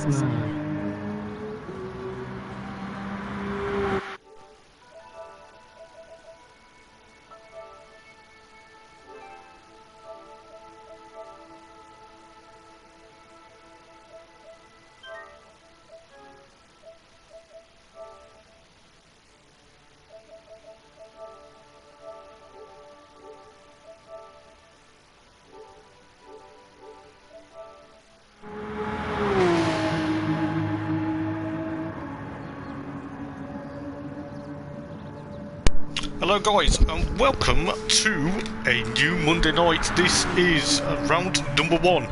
Race mode. Hello guys and welcome to a new Monday night. This is round number 1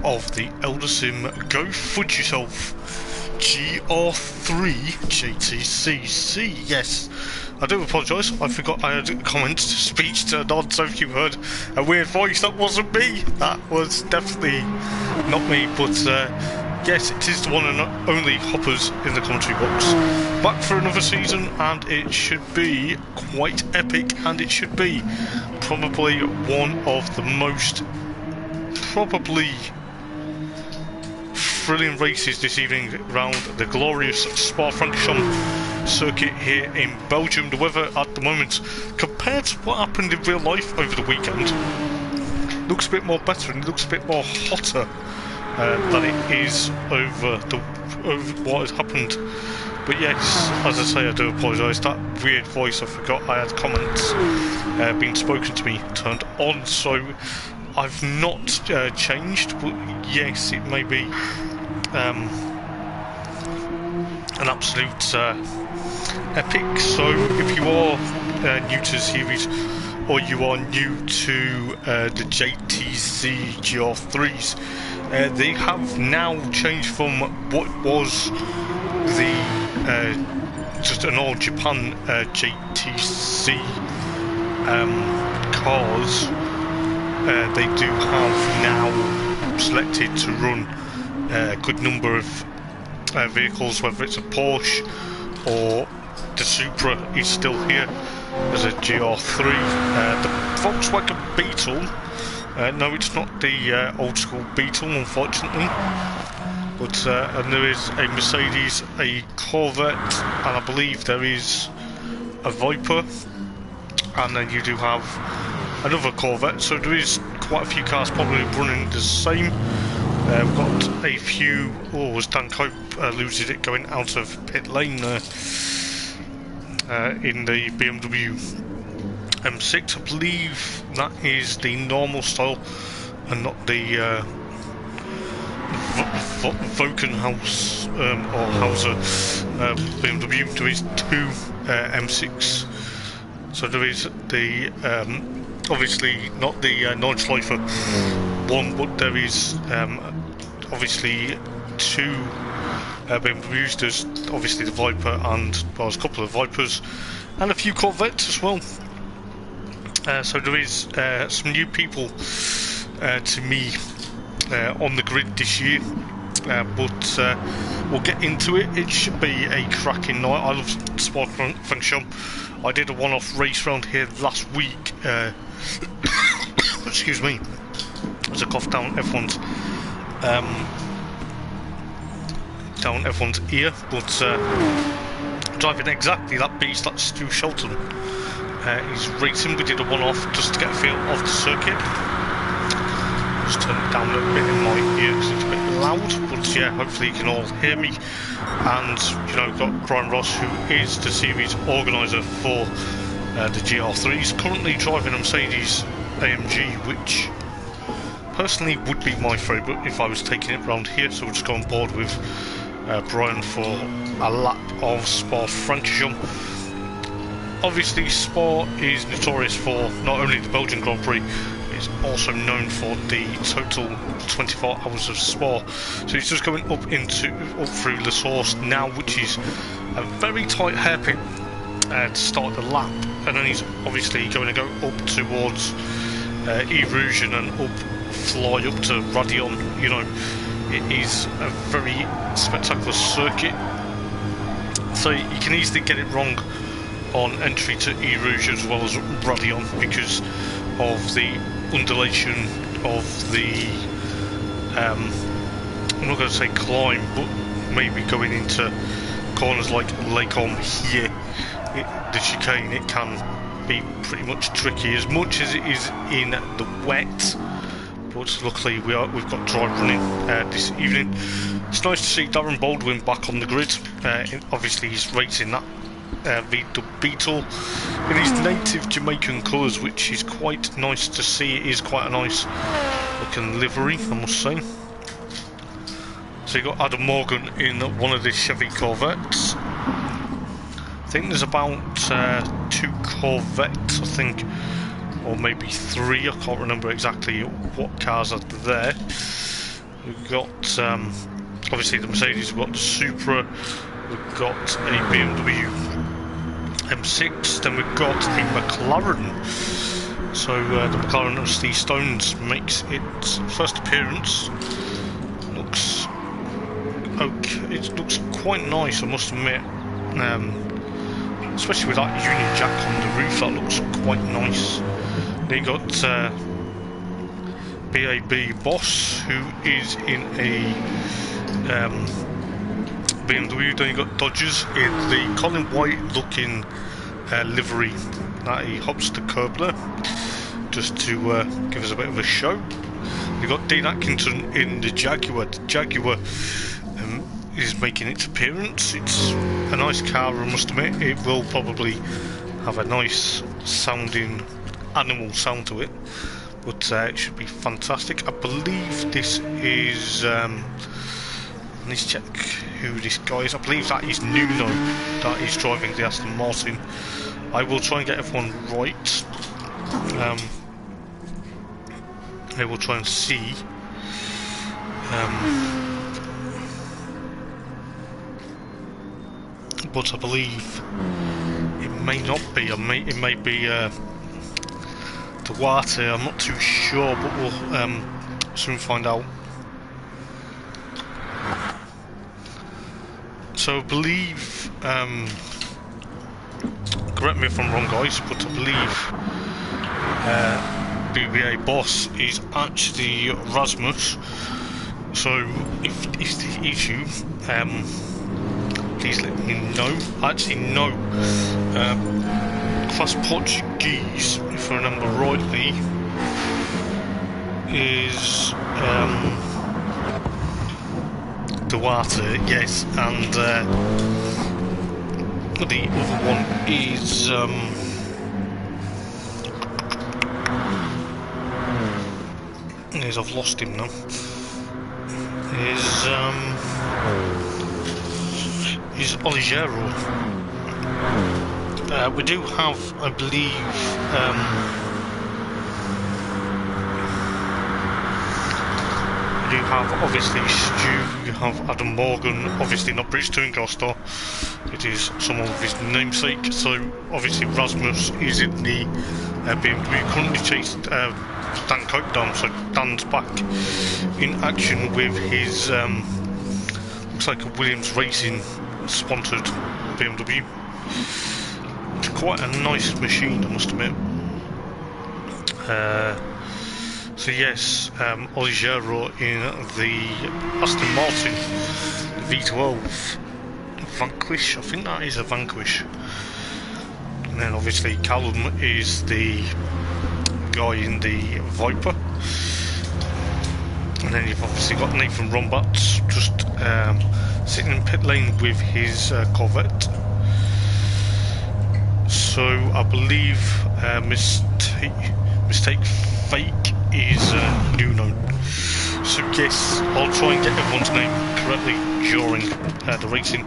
of the Eldar Sim Go Fudge Yourself GR3 JTCC. Yes, I do apologise, I forgot I had comments to speech turned on, so if you heard a weird voice, that wasn't me. That was definitely not me, but yes, it is the one and only Hoppers in the commentary box. Back for another season, and it should be quite epic, and it should be probably one of the most thrilling races this evening round the glorious Spa-Francorchamps circuit here in Belgium. The weather at the moment, compared to what happened in real life over the weekend, looks a bit more better and it looks a bit more hotter than it is over what has happened. But yes, as I say, I do apologise. That weird voice, I forgot I had comments being spoken to me turned on, so I've not changed. But yes, it may be an absolute epic. So if you are new to the series, or you are new to the JTCC GR3s, they have now changed from what was the just an old Japan JTCC cars. They do have now selected to run a good number of vehicles, whether it's a Porsche or the Supra is still here as a GR3. The Volkswagen Beetle, no, it's not the old school Beetle, unfortunately, but and there is a Mercedes, a Corvette, and I believe there is a Viper, and then you do have another Corvette, so there is quite a few cars probably running the same. We've got a few, as Dan Cope loses it going out of pit lane there in the BMW M6. I believe that is the normal style and not the Vokenhaus or Hauser BMW. There is two M6, so there is the obviously not the Nordschleifer one, but there is obviously two BMWs. There's obviously the Viper, and well, there's a couple of Vipers and a few Corvettes as well. So there is some new people to me on the grid this year, but we'll get into it. It should be a cracking night. I love Spa-Francorchamps. I did a one-off race round here last week. Excuse me, there's a cough down everyone's ear, but driving exactly that beast, that's Stu Shelton. He's racing. We did a one-off just to get a feel of the circuit. Just turn it down a little bit in my ear because it's a bit loud, but yeah, hopefully you can all hear me. And you know, we've got Brian Ross, who is the series organiser for the GR3. He's currently driving a Mercedes AMG, which personally would be my favourite if I was taking it around here. So we'll just go on board with Brian for a lap of Spa-Francorchamps. Obviously, Spa is notorious for not only the Belgian Grand Prix, it's also known for the total 24 hours of Spa. So he's just going up through La Source now, which is a very tight hairpin to start the lap, and then he's obviously going to go up towards Eau Rouge and then fly up to Radion. You know, it is a very spectacular circuit, so you can easily get it wrong on entry to Eau Rouge as well as Radion because of the undulation of the I'm not going to say climb, but maybe going into corners like Lake Om here, the chicane, it can be pretty much tricky, as much as it is in the wet. But luckily we've got dry running this evening. It's nice to see Darren Baldwin back on the grid. Obviously he's racing that Beetle in his native Jamaican colours, which is quite nice to see. It is quite a nice looking livery, I must say. So you got Adam Morgan in one of the Chevy Corvettes. I think there's about 2 Corvettes, I think, or maybe 3. I can't remember exactly what cars are there. We've got obviously the Mercedes, we've got the Supra, we've got a BMW M6, then we've got a McLaren. So the McLaren of Steve Stones makes its first appearance. Looks okay, it looks quite nice, I must admit. Especially with that Union Jack on the roof, that looks quite nice. Then you got BAB Boss, who is in a BMW. Then you got Dodgers in the Colin White looking livery that he hops the curbler, just to give us a bit of a show. You got Dean Atkinson in the Jaguar. The Jaguar is making its appearance. It's a nice car, I must admit. It will probably have a nice sounding animal sound to it, but it should be fantastic. I believe this is let's check who this guy is. I believe that is Nuno that is driving the Aston Martin. I will try and get everyone right. I will try and see. But I believe it may not be. It may be Duarte. I'm not too sure, but we'll soon find out. So I believe, correct me if I'm wrong, guys, but I believe BBA Boss is actually Rasmus. So if this is you, please let me know. Actually, no. Class Portuguese, if I remember rightly, is Duarte, yes, and the other one is I've lost him now. Is Oligero. We do have, I believe, we do have obviously Stu, you have Adam Morgan, obviously not British Touring Car Star, it is someone with his namesake. So obviously Rasmus is in the BMW, currently chased Dan Cope down, so Dan's back in action with his, looks like a Williams Racing sponsored BMW. It's quite a nice machine, I must admit. So yes, Oligero in the Aston Martin V12 Vanquish. I think that is a Vanquish. And then obviously Callum is the guy in the Viper. And then you've obviously got Nathan Rombatz just sitting in pit lane with his Corvette. So I believe mistake fake is Nuno. So yes, I'll try and get everyone's name correctly during the racing.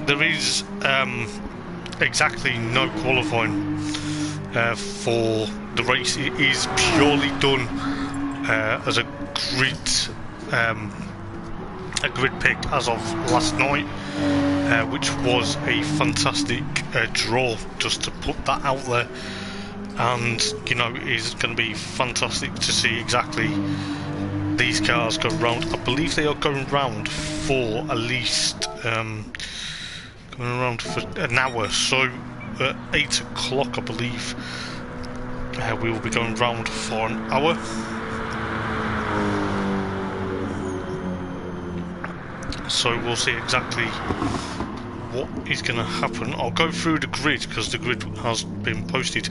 There is exactly no qualifying for the race. It is purely done as a grid pick as of last night, which was a fantastic draw, just to put that out there. And you know, it is going to be fantastic to see exactly these cars go round. I believe they are going round for at least going around for an hour, so at 8 o'clock I believe we will be going round for an hour. So we'll see exactly what is going to happen. I'll go through the grid because the grid has been posted.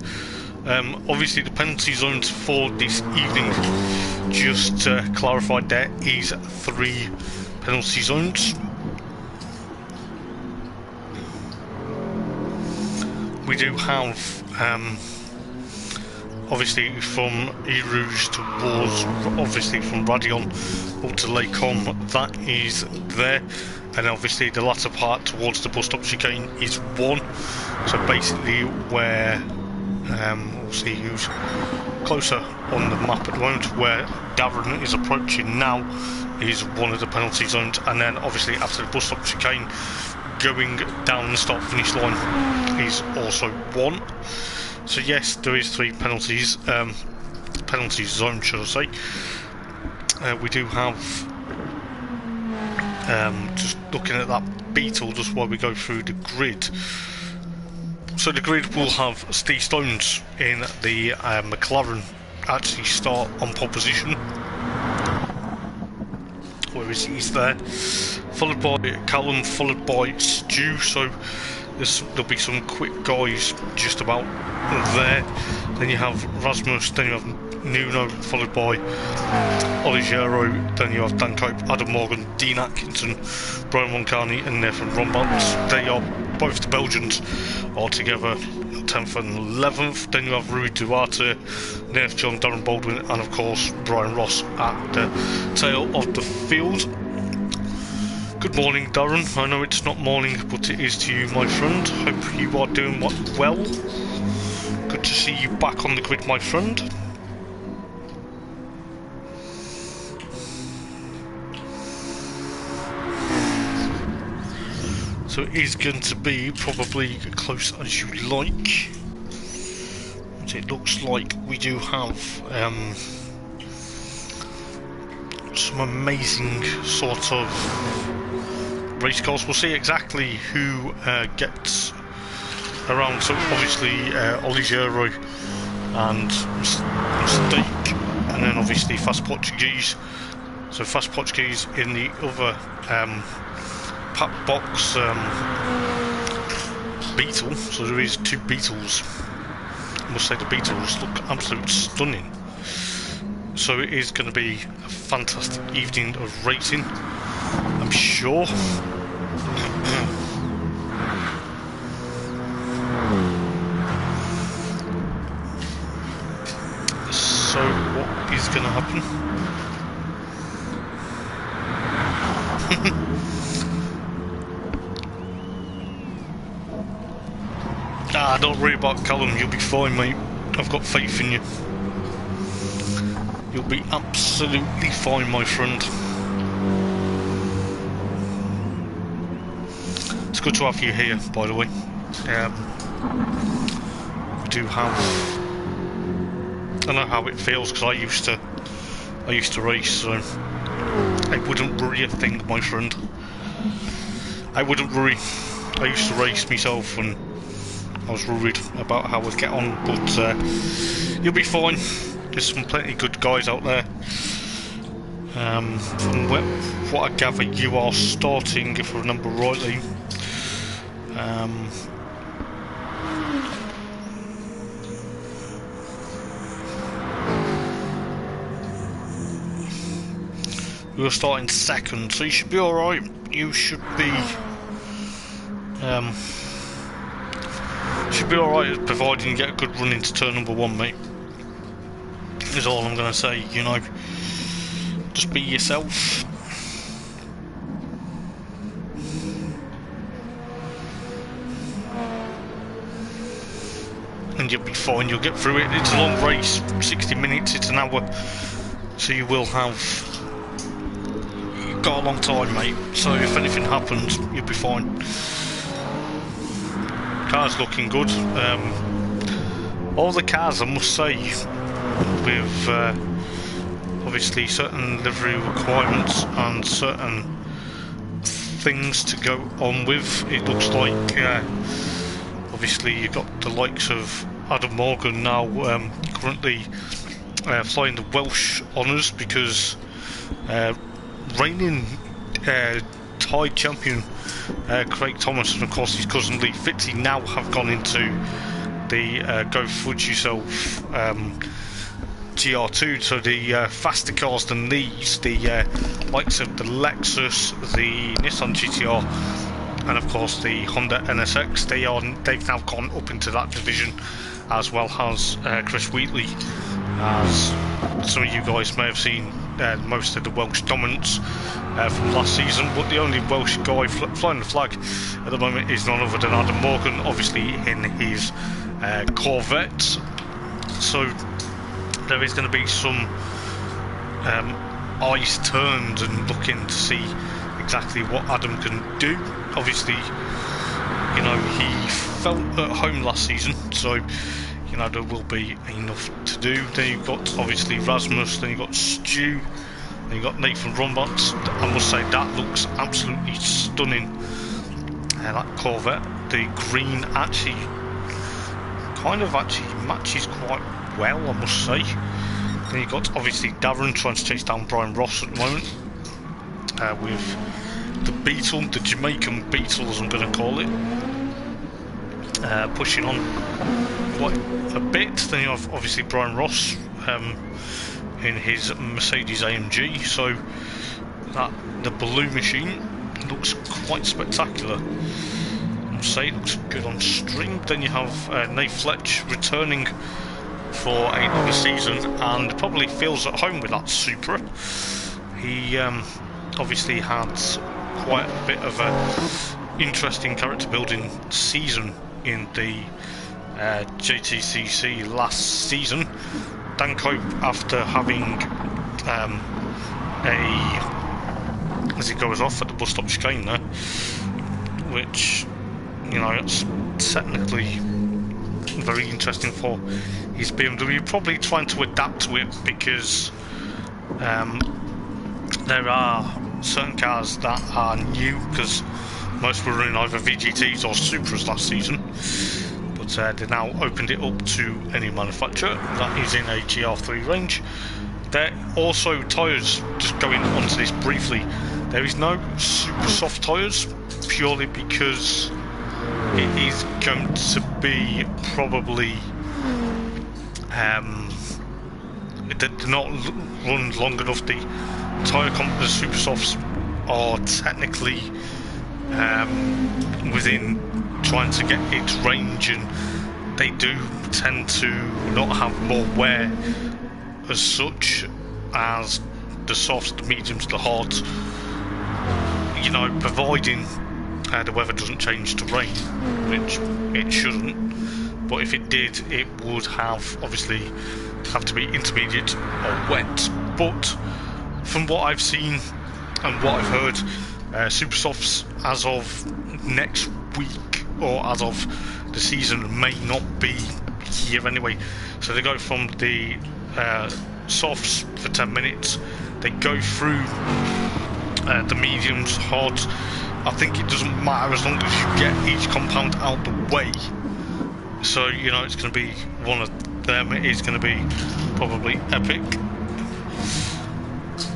Obviously the penalty zones for this evening, just clarified, there is 3 penalty zones. We do have obviously from E-Rouge towards, obviously from Radion up to Lake Com, that is there, and obviously the latter part towards the bus stop chicane is 1. So basically where we'll see who's closer on the map at the moment, where Darren is approaching now is one of the penalty zones, and then obviously after the bus stop chicane going down the start finish line is also 1. So yes, there is 3 penalties, penalty zone should I say. We do have, just looking at that Beetle just while we go through the grid. So the grid will have Steve Stones in the McLaren actually start on pole position. Where is he? He's there. Followed by Callum, followed by Stu. So there'll be some quick guys just about there. Then you have Rasmus, then you have Nuno, followed by Oligiero, then you have Dan Cope, Adam Morgan, Dean Atkinson, Brian Moncani and Nathan Rombats. They are both the Belgians all together 10th and 11th. Then you have Rui Duarte, Nath John, Darren Baldwin and of course Brian Ross at the tail of the field. Good morning, Darren. I know it's not morning, but it is to you, my friend. Hope you are doing well. Good to see you back on the grid, my friend. So it is going to be probably close as you like. It looks like we do have some amazing sort of race cars. We'll see exactly who gets around. So obviously Oligiero and Mistake, and then obviously Fast Portuguese. So Fast Portuguese in the other pack box Beetle. So there is 2 Beetles. I must say the Beetles look absolutely stunning. So it is going to be a fantastic evening of racing, I'm sure. So what is going to happen? Don't worry about Callum, you'll be fine, mate. I've got faith in you. You'll be absolutely fine, my friend. It's good to have you here, by the way. We do have, I know how it feels because I used to race, so I wouldn't worry a thing, my friend. I wouldn't worry. I used to race myself and I was worried about how we'd get on, but you'll be fine. There's some plenty good guys out there. From what I gather, you are starting, if I remember rightly. You're starting 2nd, so you should be alright. You should be alright, providing you get a good run into turn number 1, mate. Is all I'm gonna say, you know. Just be yourself. And you'll be fine, you'll get through it. It's a long race, 60 minutes, it's an hour. So you will have, you've got a long time, mate. So if anything happens, you'll be fine. Car's looking good. All the cars, I must say, with obviously certain livery requirements and certain things to go on with. It looks like obviously you've got the likes of Adam Morgan now currently flying the Welsh honours because reigning Hyde champion Craig Thomas and of course his cousin Lee Fitzy now have gone into the Go Fudge Yourself GR2, so the faster cars than these, the likes of the Lexus, the Nissan GTR, and of course the Honda NSX. They've now gone up into that division, as well as Chris Wheatley, as some of you guys may have seen most of the Welsh dominance from last season. But the only Welsh guy flying the flag at the moment is none other than Adam Morgan, obviously in his Corvette. So there is going to be some eyes turned and looking to see exactly what Adam can do. Obviously, you know, he felt at home last season, so you know there will be enough to do. Then you've got obviously Rasmus, then you've got Stu, then you've got Nathan Rombats. I must say that looks absolutely stunning. That Corvette, the green actually matches quite well, I must say. Then you've got obviously Darren trying to chase down Brian Ross at the moment with the Beetle, the Jamaican Beetle as I'm going to call it, pushing on quite a bit. Then you have obviously Brian Ross in his Mercedes AMG, so that the Blue Machine looks quite spectacular. Say it looks good on stream. Then you have Nate Fletch returning for another season and probably feels at home with that Supra. He obviously had quite a bit of a interesting character building season in the JTCC last season. Dan Cope, after having as he goes off at the bus stop chicane there, which, you know, it's technically very interesting for his BMW, probably trying to adapt to it, because there are certain cars that are new, because most were in either VGTs or Supras last season, but they now opened it up to any manufacturer that is in a GR3 range. There also tyres, just going onto this briefly, there is no super soft tyres, purely because it is going to be probably they're not run long enough. The tyre the super softs are technically within trying to get its range, and they do tend to not have more wear as such as the softs, the mediums, the hards, you know, providing the weather doesn't change to rain, which it shouldn't, but if it did, it would obviously have to be intermediate or wet. But from what I've seen and what I've heard, super softs as of next week or as of the season may not be here anyway. So they go from the softs for 10 minutes, they go through the mediums, hards. I think it doesn't matter as long as you get each compound out the way. So, you know, it's going to be one of them. It is going to be probably epic.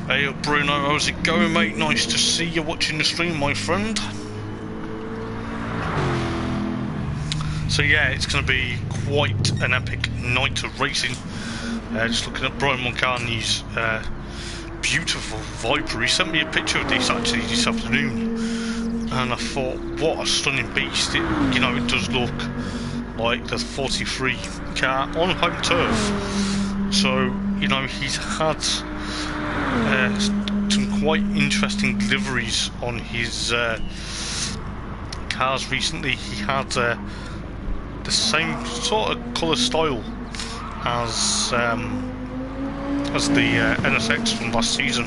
Hey Bruno, how's it going, mate? Nice to see you watching the stream, my friend. So yeah, it's going to be quite an epic night of racing. Just looking at Brian Mulcahy's beautiful Viper. He sent me a picture of this actually this afternoon, and I thought, what a stunning beast. You know, it does look like the 43 car on home turf. So, you know, he's had some quite interesting liveries on his cars recently. He had the same sort of colour style as the NSX from last season,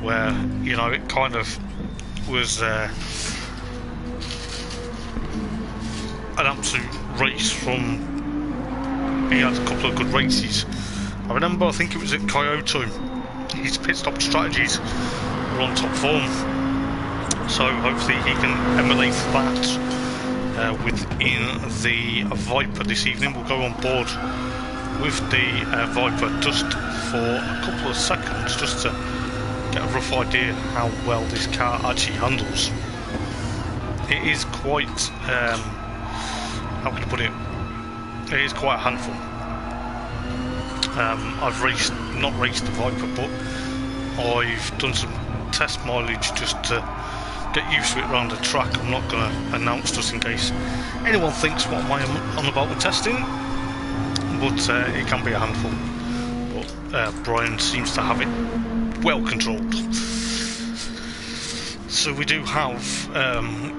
where, you know, it kind of was an absolute race from. He had a couple of good races. I remember, I think it was at Kyoto, his pit stop strategies were on top form, so hopefully he can emulate that within the Viper this evening. We'll go on board with the Viper just for a couple of seconds, just to get a rough idea how well this car actually handles. It is quite, how can I put it? It is quite a handful. I've not raced the Viper, but I've done some test mileage just to get used to it around the track. I'm not going to announce just in case anyone thinks what am I on about with testing, but it can be a handful. But Brian seems to have it well controlled. So we do have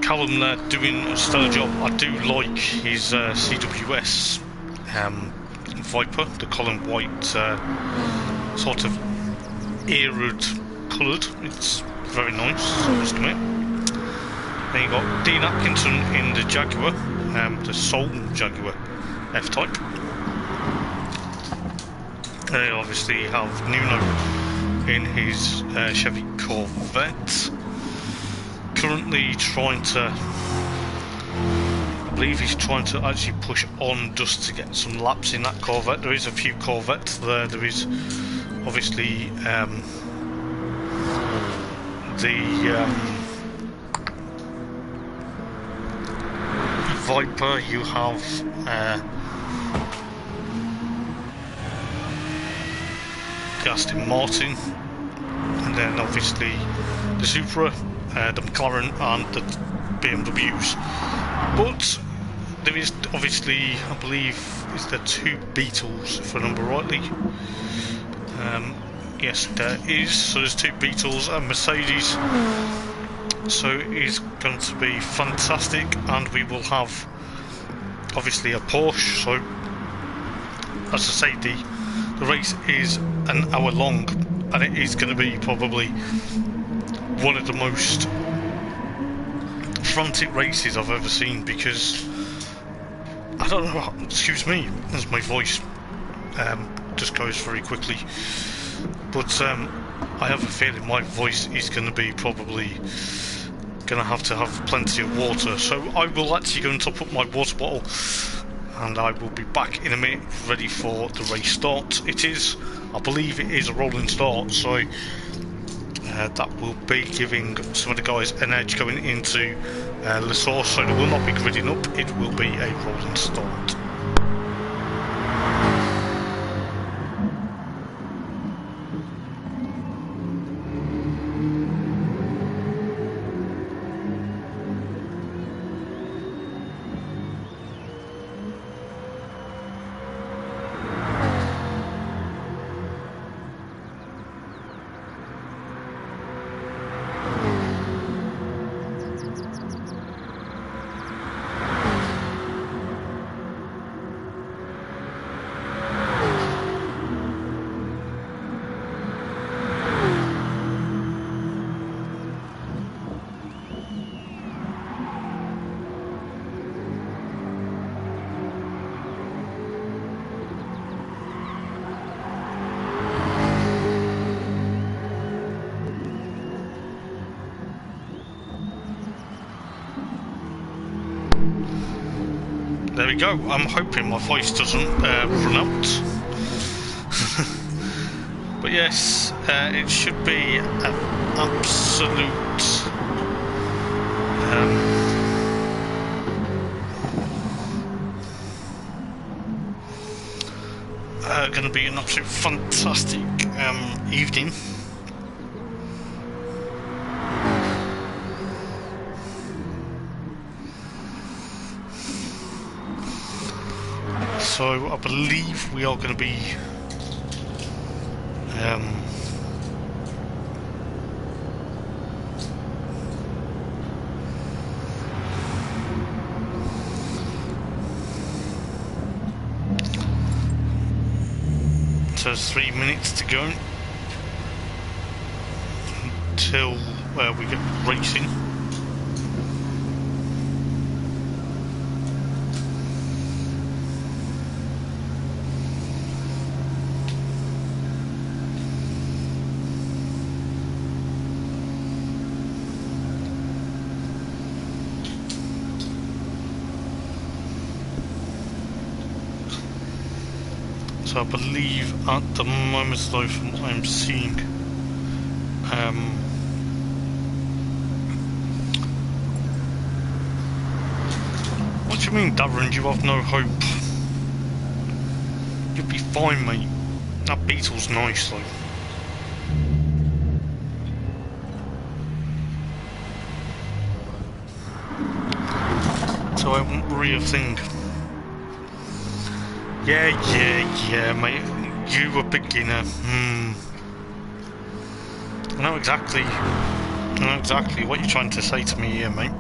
Callum there doing a stellar job. I do like his CWS Viper, the Colin White sort of arid coloured. It's very nice, I must admit. Then you got Dean Atkinson in the Jaguar, the Soul Jaguar F-Type. They obviously have Nuno in his Chevy Corvette. Currently trying to, I believe he's trying to actually push on just to get some laps in that Corvette. There is a few Corvettes there. There is obviously the Viper. You have the Aston Martin, and then obviously the Supra, the McLaren and the BMWs. But there is obviously, I believe, is there 2 Beetles, if I remember rightly. Yes, there is. So there's 2 Beetles and Mercedes. So it is going to be fantastic, and we will have obviously a Porsche. So as I say, the race is an hour long, and it is going to be probably one of the most frantic races I've ever seen, because I don't know, excuse me as my voice just goes very quickly, but I have a feeling my voice is going to be probably going to have plenty of water, so I will actually go and top up my water bottle, and I will be back in a minute ready for the race start. It is, I believe it is a rolling start, so that will be giving some of the guys an edge going into Le Source, so they will not be gridding up, it will be a rolling start. There we go. I'm hoping my voice doesn't run out. But yes, it should be an absolute going to be an absolute fantastic evening. So I believe we are going to be so there's 3 minutes to go until we get racing. So I believe at the moment, though, from what I'm seeing, What do you mean, Darren? You have no hope? You'll be fine, mate. That Beetle's nice, though. So I won't worry a thing. Yeah, mate. You a beginner. I know exactly what you're trying to say to me here, mate.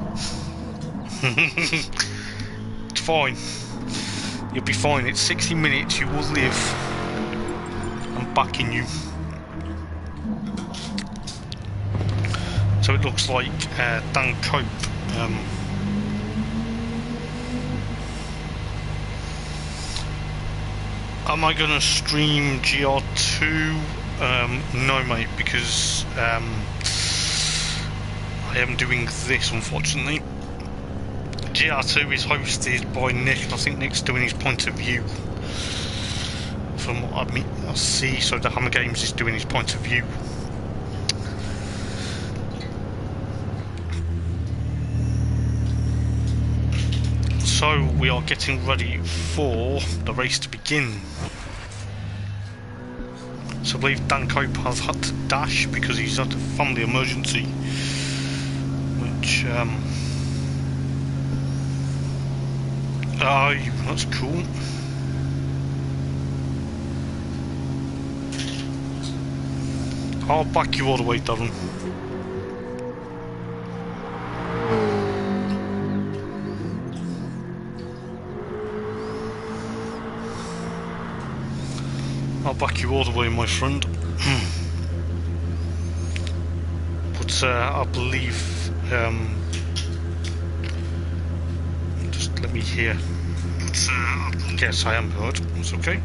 It's fine. You'll be fine. It's 60 minutes. You will live. I'm backing you. So it looks like Dan Cope. Am I gonna stream GR2? No, mate, because I am doing this, unfortunately. GR2 is hosted by Nick, and I think Nick's doing his point of view. From what I see, so the Hammer Games is doing his point of view. So we are getting ready for the race to begin. So I believe Dan Cope has had to dash because he's had a family emergency, which that's cool. I'll back you all the way, Darren. I'll back you all the way, my friend. But I believe... just let me hear. Yes, I am heard. It's okay.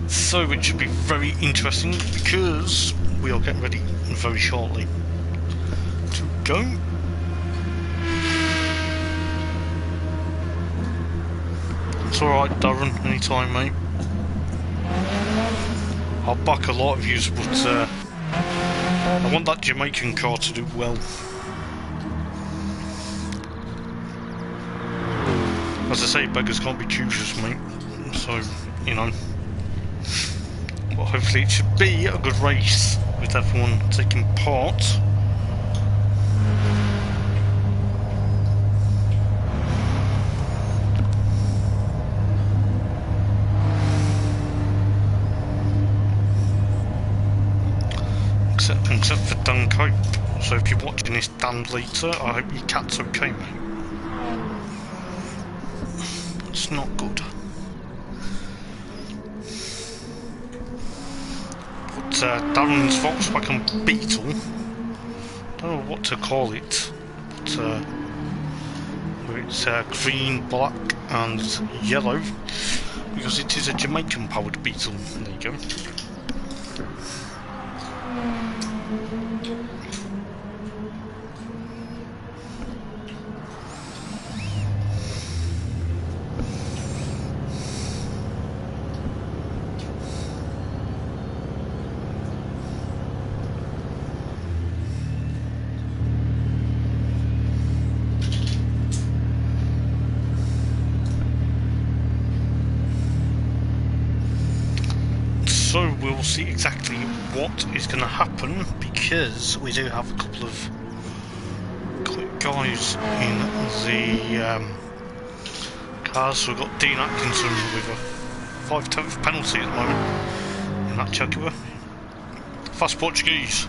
So it should be very interesting because we are getting ready very shortly to go. It's alright, Darren, anytime, mate. I'll back a lot of yous, but I want that Jamaican car to do well. As I say, beggars can't be choosers, mate. So, you know. But hopefully it should be a good race with everyone taking part. Except for Dan Cope. So if you're watching this Dan later, I hope your cat's okay, mate. It's not good. But Darren's Volkswagen Beetle, don't know what to call it, but it's green, black and yellow, because it is a Jamaican powered Beetle. There you go. So we'll see exactly what is going to happen, because we do have a couple of quick guys in the cars. So we've got Dean Atkinson with a 5/10 penalty at the moment in that Jaguar. Fast Portuguese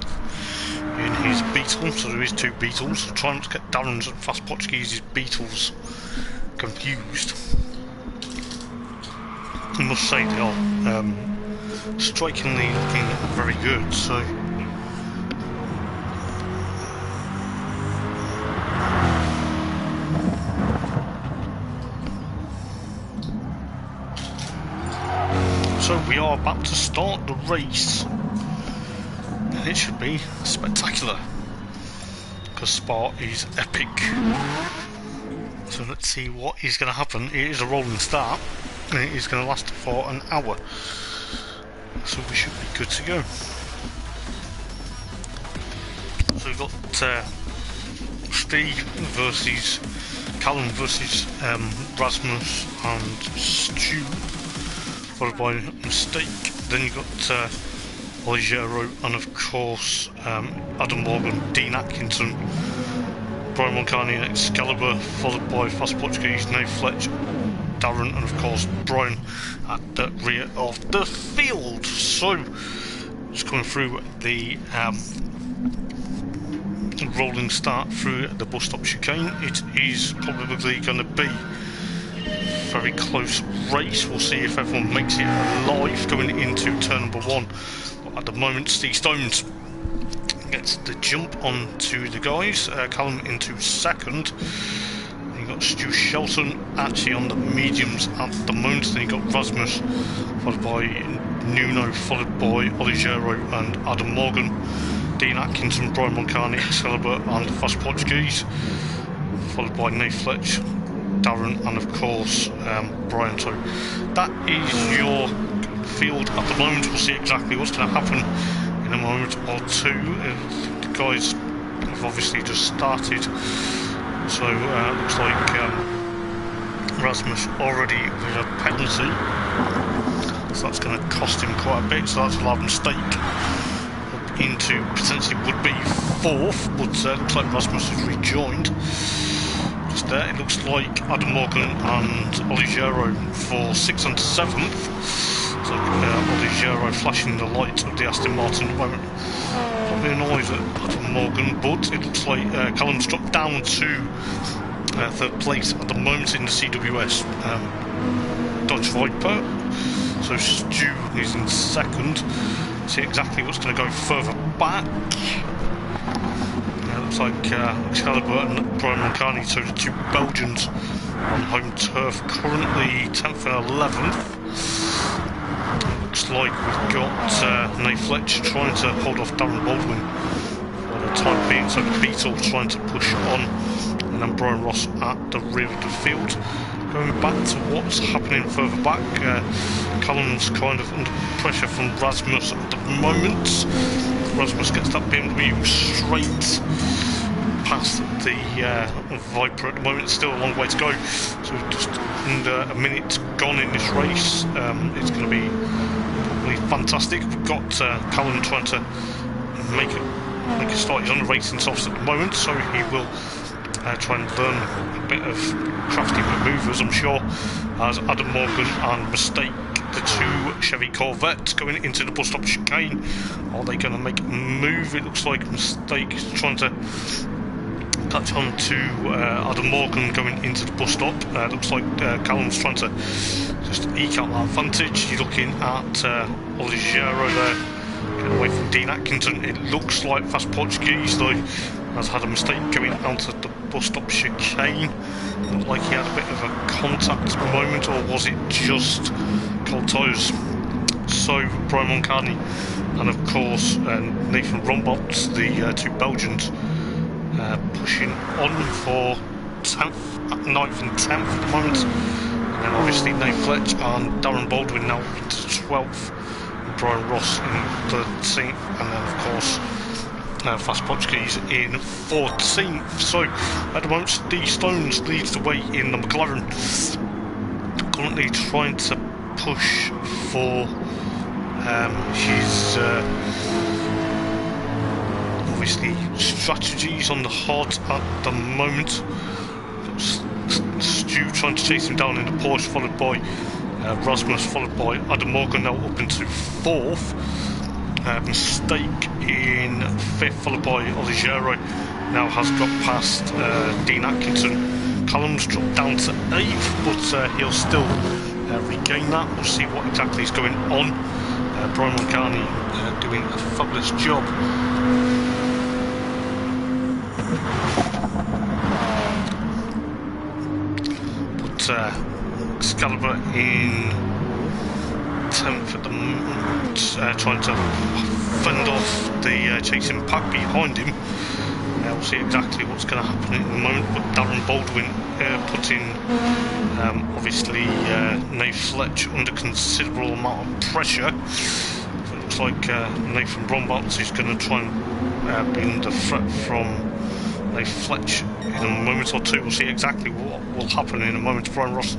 in his Beetle, so there is two Beetles. So try not to get Darren's and Fast Portuguese's Beetles confused. I must say they are strikingly looking very good, so we are about to start the race, and it should be spectacular because Spa is epic. So let's see what is going to happen. It is a rolling start. and it is going to last for an hour, so we should be good to go. So we've got Steve versus Callum versus Rasmus and Stu, followed by Mistake. Then you've got Oligero and of course Adam Morgan, Dean Atkinson, Brian Moncani and Excalibur, followed by Fast Portuguese, Nate Fletch, Darren and of course Brian at the rear of the field. So just coming through the rolling start through the bus stop chicane. It is probably going to be a very close race. We'll see if everyone makes it alive going into turn number 1. But at the moment, Steve Stones gets the jump onto the guys. Callum into second. Then you've got Stu Shelton actually on the mediums at the moment. Then you've got Rasmus, followed by Nuno, followed by Oligero and Adam Morgan, Dean Atkinson, Brian Moncani, Excalibur and Fast Portuguese, followed by Nate Fletch, Darren and of course Brian. So that is your field at the moment. We'll see exactly what's going to happen in a moment or two. The guys have obviously just started, so looks like Rasmus already with a penalty, so that's going to cost him quite a bit, so that's a large mistake into potentially would be 4th, but looks like Rasmus has rejoined. Just there, it looks like Adam Morgan and Oligero for 6th and 7th. So Oligero flashing the light of the Aston Martin at the moment. Probably annoyed at Adam Morgan, but it looks like Callum's dropped down to 3rd place at the moment in the CWS Dodge Viper. So Stu is in 2nd. See exactly what's going to go further back. Looks like Excalibur and Brian Moncani, so the 2 Belgians on home turf, currently 10th and 11th. Looks like we've got Nate Fletch trying to hold off Darren Baldwin for the time being, so the Beetle trying to push on, and then Brian Ross at the rear of the field. Going back to what's happening further back, Callum's kind of under pressure from Rasmus at the moment. Rasmus gets that BMW straight past the Viper at the moment. It's still a long way to go, so just under a minute gone in this race. It's going to be probably fantastic. We've got Callum trying to make a start. He's on the racing softs at the moment, so he will try and learn a bit of crafty manoeuvres, I'm sure, as Adam Morgan and Mistake, the 2 Chevy Corvettes, going into the bus stop chicane. Are they going to make a move? It looks like Mistake is trying to catch on to Adam Morgan going into the bus stop. Looks like Callum's trying to just eke out that advantage. You're looking at Oligero there, getting away from Dean Atkinson. It looks like Fast Portuguese though has had a mistake going out at the bus stop chicane. Looked like he had a bit of a contact moment, or was it just cold tyres? So Brian Moncani and of course Nathan Rombot, the 2 Belgians, pushing on for 10th, 9th and 10th at the moment. And then obviously Nate Fletch and Darren Baldwin now into 12th, and Brian Ross in 13th, and then of course Fast Portuguese in 14th. So at the moment Steve Stones leads the way in the McLaren, currently trying to push for his obviously strategies on the hard at the moment. Stu trying to chase him down in the Porsche, followed by Rasmus, followed by Adam Morgan, now up into 4th. Mistake in 5th, followed by Oligero, now has got past Dean Atkinson. Callum's dropped down to 8th, but he'll still regain that. We'll see what exactly is going on. Brian Moncani doing a fabulous job. But Excalibur in 10th at the moment, trying to fend off the chasing pack behind him. We'll We'll see exactly what's going to happen in a moment, but Darren Baldwin putting obviously Nate Fletch under considerable amount of pressure. So it looks like Nathan Brombots is going to try and be under threat from Nate Fletch in a moment or two. We'll see exactly what will happen in a moment. Brian Ross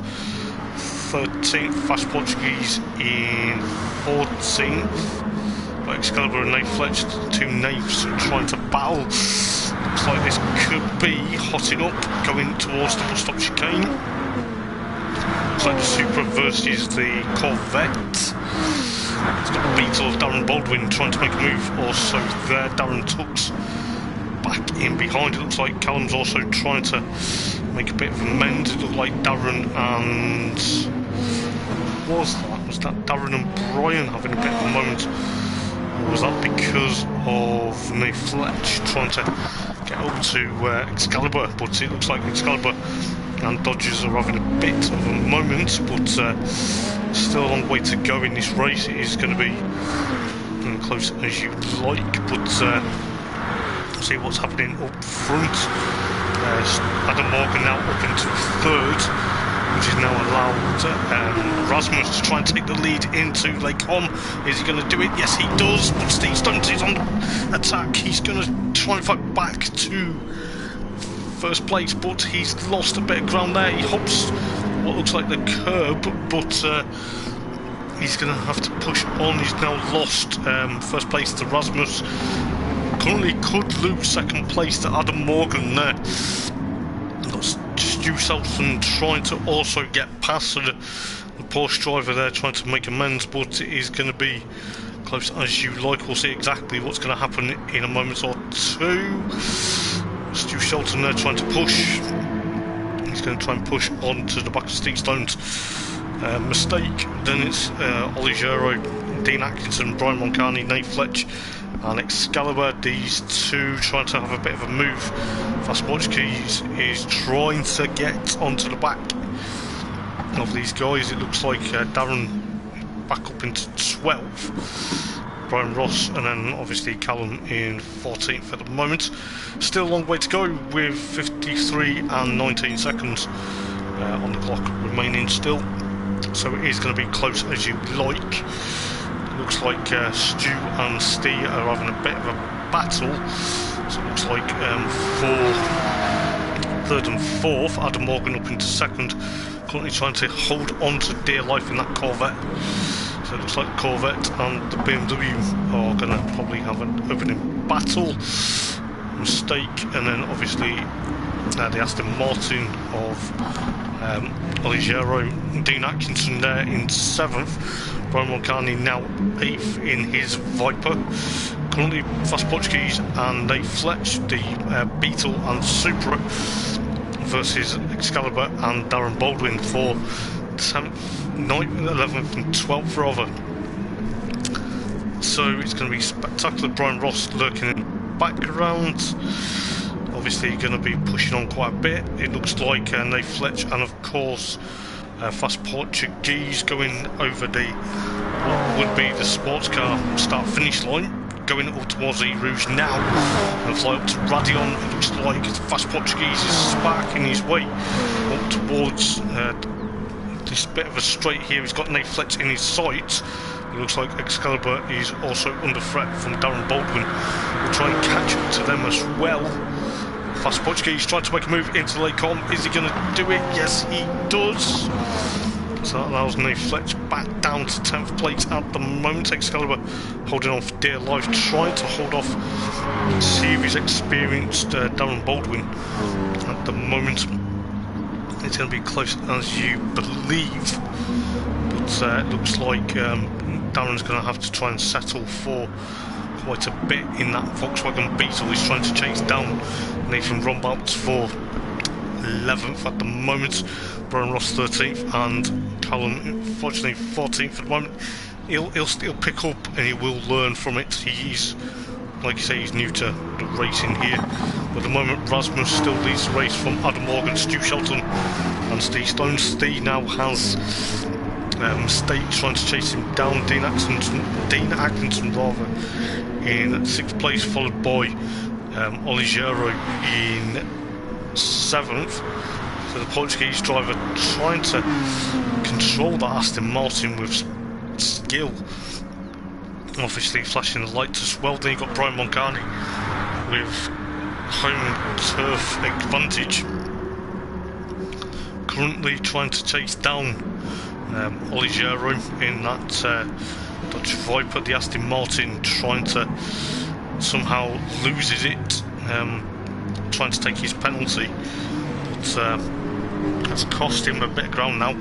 13th, Fast Portuguese in 14th. But Excalibur and Nate Fletch, the two knaves trying to battle. Looks like this could be hotting up, going towards the bus stop chicane. Looks like the Supra versus the Corvette. It's got the Beetle of Darren Baldwin trying to make a move. Also there, Darren Tuck's back in behind. It looks like Callum's also trying to make a bit of amends. It looked like Darren and... Was that Darren and Brian having a bit of a moment? Or was that because of Nate Fletch trying to get up to Excalibur? But it looks like Excalibur and Dodgers are having a bit of a moment, but still a long way to go in this race. It is going to be close as you like, but see what's happening up front. Adam Morgan now up into third, which is now allowed Rasmus to try and take the lead into Lake Hom. Is he going to do it? Yes, he does. But Steve Stones is on attack. He's going to try and fight back to first place, but he's lost a bit of ground there. He hops what looks like the curb, but he's going to have to push on. He's now lost first place to Rasmus. Currently could lose second place to Adam Morgan there. That's Stu Selson trying to also get past the Porsche driver there, trying to make amends, but it is going to be close as you like. We'll see exactly what's going to happen in a moment or two. Stu Shelton there trying to push. He's going to try and push on to the back of Steve Stone's mistake. Then it's Oligero, Dean Atkinson, Brian Moncani, Nate Fletch and Excalibur. These two trying to have a bit of a move. Fast Portuguese is trying to get onto the back of these guys. It looks like Darren back up into 12th, Brian Ross, and then obviously Callum in 14th at the moment. Still a long way to go with 53 and 19 seconds on the clock remaining still, so it is going to be close as you like. Looks like Stu and Steve are having a bit of a battle. So it looks like for third and fourth, Adam Morgan up into second, currently trying to hold on to dear life in that Corvette. So it looks like the Corvette and the BMW are going to probably have an opening battle. Mistake, and then obviously the Aston Martin of Oligero, Dean Atkinson there in 7th. Brian Moncani now 8th in his Viper. Currently Fast Portuguese and Nate Fletch, the Beetle and Supra, versus Excalibur and Darren Baldwin for 10th, 9th, 11th and 12th rather. So it's going to be spectacular. Brian Ross lurking in the background, obviously going to be pushing on quite a bit. It looks like Nate Fletch and of course Fast Portuguese going over the what would be the sports car start finish line, going up towards the Rouge now and fly up to Radion. It looks like Fast Portuguese is sparking his way up towards this bit of a straight here. He's got Nate Fletch in his sights. It looks like Excalibur is also under threat from Darren Baldwin. We'll try and catch up to them as well. Fast Portuguese trying to make a move into Lake Hom. Is he going to do it? Yes, he does. So that allows Nate Fletch back down to 10th place at the moment. Excalibur holding on for dear life, trying to hold off series experienced Darren Baldwin at the moment. It's going to be close as you believe, but it looks like Darren's going to have to try and settle for quite a bit in that Volkswagen Beetle. He's trying to chase down Nathan Rombout for 11th at the moment, Brian Ross 13th and Callum unfortunately 14th at the moment. He'll still pick up and he will learn from it. He's, like you say, he's new to the racing here. But at the moment Rasmus still leads the race from Adam Morgan, Stu Shelton and Steve Stone. Steve now has State trying to chase him down. Dean Atkinson rather in 6th place, followed by Oliveira in 7th. So the Portuguese driver trying to control that Aston Martin with skill. Obviously flashing the lights as well. Then you've got Brian Moncani with home turf advantage. Currently trying to chase down Oliveira in that Dodge Viper. The Aston Martin trying to somehow loses it, trying to take his penalty, but that's cost him a bit of ground now,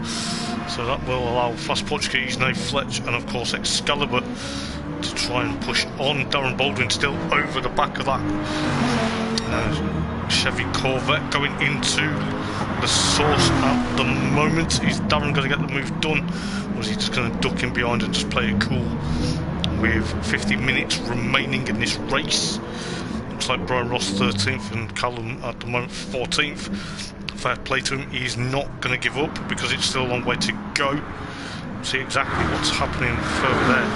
so that will allow Fast Portuguese, now Fudge and of course Excalibur to try and push on. Darren Baldwin still over the back of that Chevy Corvette going into the source at the moment. Is Darren going to get the move done, or is he just going to duck in behind and just play it cool with 50 minutes remaining in this race? Looks like Brian Ross 13th and Callum at the moment 14th. Fair play to him, he's not going to give up because it's still a long way to go. See exactly what's happening further there.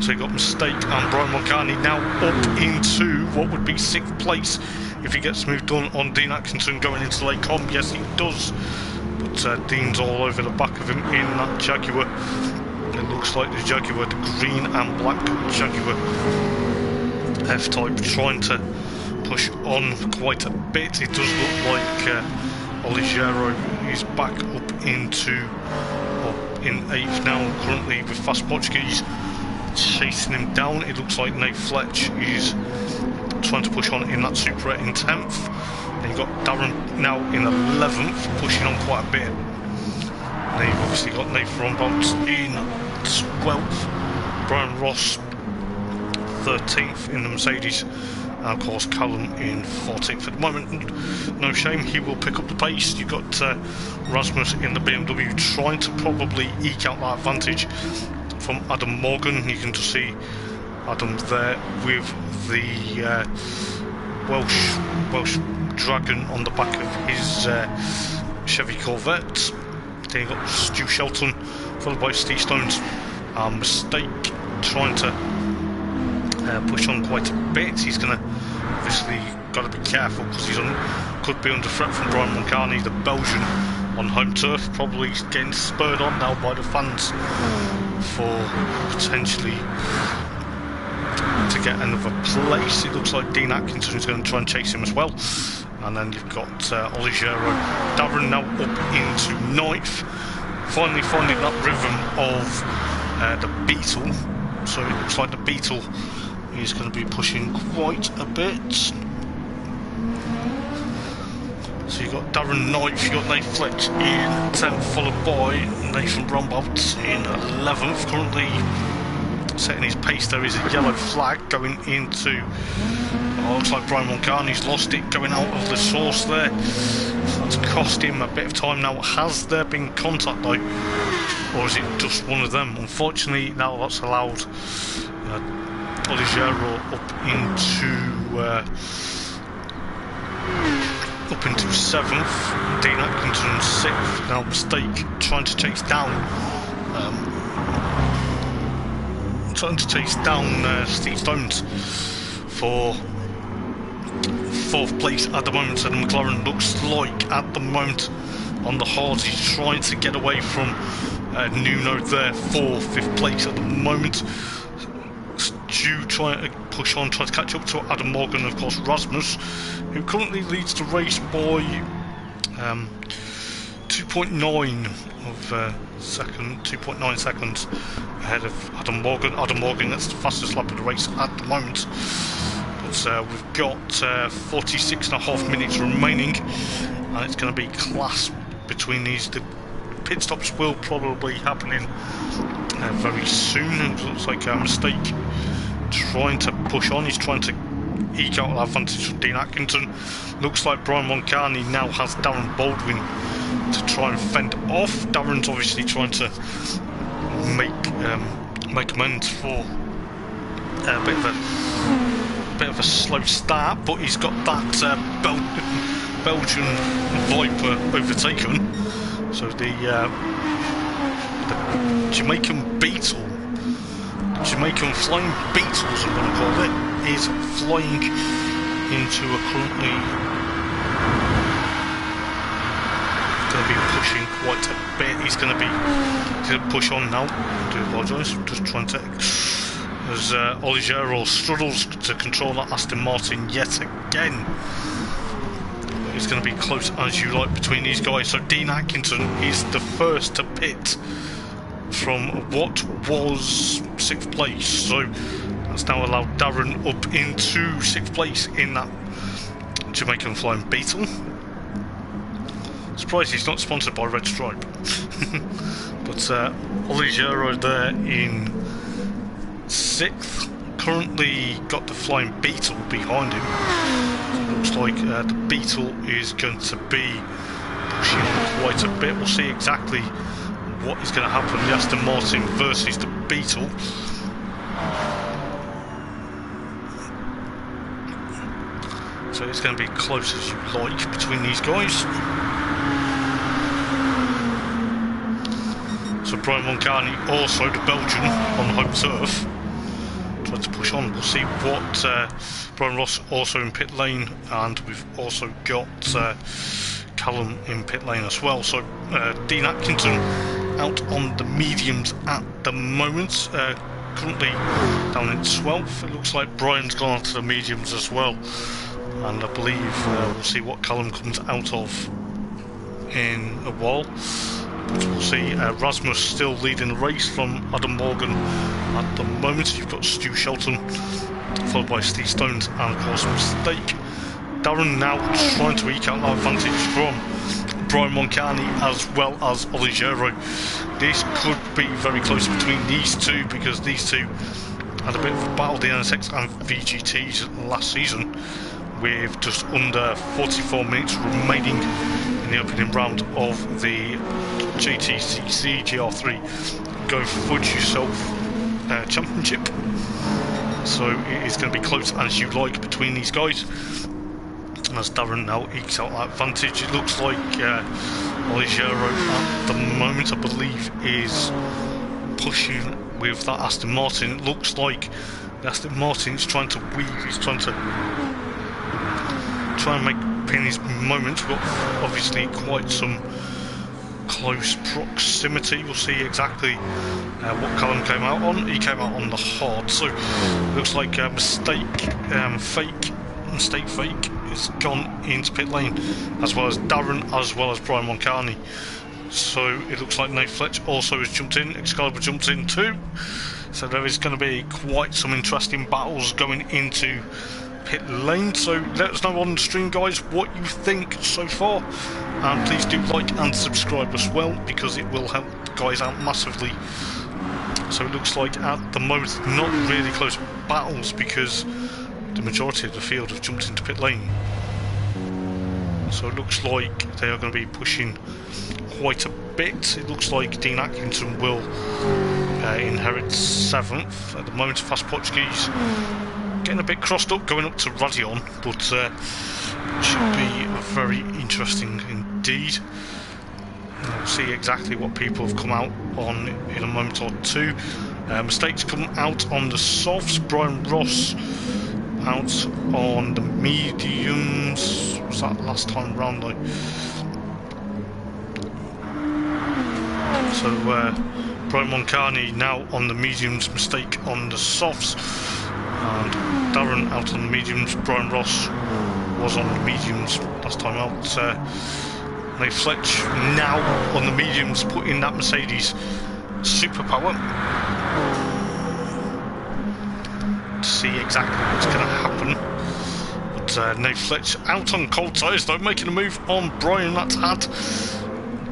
So you got Mistake and Brian Moncani now up into what would be 6th place if he gets moved done on Dean Atkinson going into Lake Com. Yes, he does, but Dean's all over the back of him in that Jaguar. It looks like the Jaguar, the green and black Jaguar F-Type, trying to push on quite a bit. It does look like Oliveira is back up into in 8th now, currently with Fast Portuguese chasing him down. It looks like Nate Fletch is trying to push on in that Super in 10th. Then you've got Darren now in 11th, pushing on quite a bit. Then you've obviously got Nathan Rombout in 12th, Brian Ross 13th in the Mercedes, and of course Callum in 14th at the moment. No shame, he will pick up the pace. You've got Rasmus in the BMW trying to probably eke out that advantage from Adam Morgan. You can just see Adam there with the Welsh Dragon on the back of his Chevy Corvette. Then you've got Stu Shelton followed by Steve Stones. Mistake trying to push on quite a bit. He's going to obviously got to be careful because he's could be under threat from Brian Moncani, the Belgian, on home turf. Probably getting spurred on now by the fans for potentially to get another place. It looks like Dean Atkinson is going to try and chase him as well. And then you've got Oliveira. Darren now up into 9th. Finally finding that rhythm of the Beetle. So it looks like the Beetle is going to be pushing quite a bit. So you've got Darren 9th, you've got Nathan Fletch in 10th, followed by Nathan Rombout in 11th. Currently setting his pace, there is a yellow flag going into, looks like Brian Moncani's lost it going out of the source there. That's cost him a bit of time now. Has there been contact though, or is it just one of them? Unfortunately now that's allowed Oliveira up into 7th, Dean Atkinson 6th. Now Mistake trying to chase down Steve Stones for 4th place at the moment. So the McLaren looks like at the moment on the hard he's trying to get away from Nuno there for 5th place at the moment. Stu trying to push on, trying to catch up to Adam Morgan, of course Rasmus, who currently leads the race by 2.9 seconds ahead of Adam Morgan. Adam Morgan, that's the fastest lap of the race at the moment. But we've got 46.5 minutes remaining, and it's going to be class between these. The pit stops will probably happening very soon. It looks like a Mistake trying to push on. He's trying to eke out that advantage from Dean Atkinson. Looks like Brian Moncani now has Darren Baldwin to try and fend off. Darren's obviously trying to make amends for a bit of a slow start, but he's got that Belgian Viper overtaken. So the Jamaican Beetle, Jamaican Flying Beetle, as I'm going to call it, is flying into a currently going to be pushing quite a bit. He's going to push on now. I do apologise. Just trying to, as Oliveira struggles to control that Aston Martin yet again. It's going to be close as you like between these guys. So Dean Atkinson is the first to pit from what was 6th place. So that's now allowed Darren up into 6th place in that Jamaican Flying Beetle. Surprised he's not sponsored by Red Stripe. But Oliveira there in 6th. Currently got the Flying Beetle behind him. So it looks like the Beetle is going to be pushing on quite a bit. We'll see exactly what is going to happen. The Aston Martin versus the Beetle. So it's going to be close as you like between these guys. So Brian Moncani, also the Belgian on home turf, tried to push on. We'll see what Brian Ross also in pit lane, and we've also got Callum in pit lane as well. So Dean Atkinson out on the mediums at the moment, currently down in 12th. It looks like Brian's gone onto the mediums as well, and I believe we'll see what Callum comes out of in a while. But we'll see. Rasmus still leading the race from Adam Morgan at the moment. You've got Stu Shelton followed by Steve Stones and of course Mistake. Darren now trying to eke out that advantage from Brian Moncani as well as Oliveira. This could be very close between these two, because these two had a bit of a battle, the NSX and VGTs last season, with just under 44 minutes remaining in the opening round of the JTCC GR3 Go Fudge Yourself Championship. So it is going to be close as you like between these guys, as Darren now ekes out that advantage. It looks like Oliveira at the moment, I believe, is pushing with that Aston Martin. It looks like the Aston Martin is trying to weave, he's trying to try and make pin his moment. We've got obviously quite some close proximity. We'll see exactly what Callum came out on. He came out on the hard, so looks like Mistake Fake has gone into pit lane, as well as Darren, as well as Brian Moncani. So it looks like Nate Fletch also has jumped in. Excalibur jumped in too. So there is going to be quite some interesting battles going into pit lane. So let us know on the stream, guys, what you think so far, and please do like and subscribe as well, because it will help the guys out massively. So it looks like at the moment not really close battles, because the majority of the field have jumped into pit lane. So it looks like they are going to be pushing quite a bit. It looks like Dean Atkinson will inherit 7th at the moment. Fast Portuguese getting a bit crossed up, going up to Radion, but should be very interesting indeed. We'll see exactly what people have come out on in a moment or two. Mistakes come out on the softs. Brian Ross out on the mediums. Was that last time round though? So Brian Moncani now on the mediums, Mistake on the softs, and Darren out on the mediums. Brian Ross was on the mediums last time out. Nate Fletch now on the mediums, put in that Mercedes superpower. To see exactly what's going to happen. But Nate Fletch out on cold tyres though, making a move on Brian that had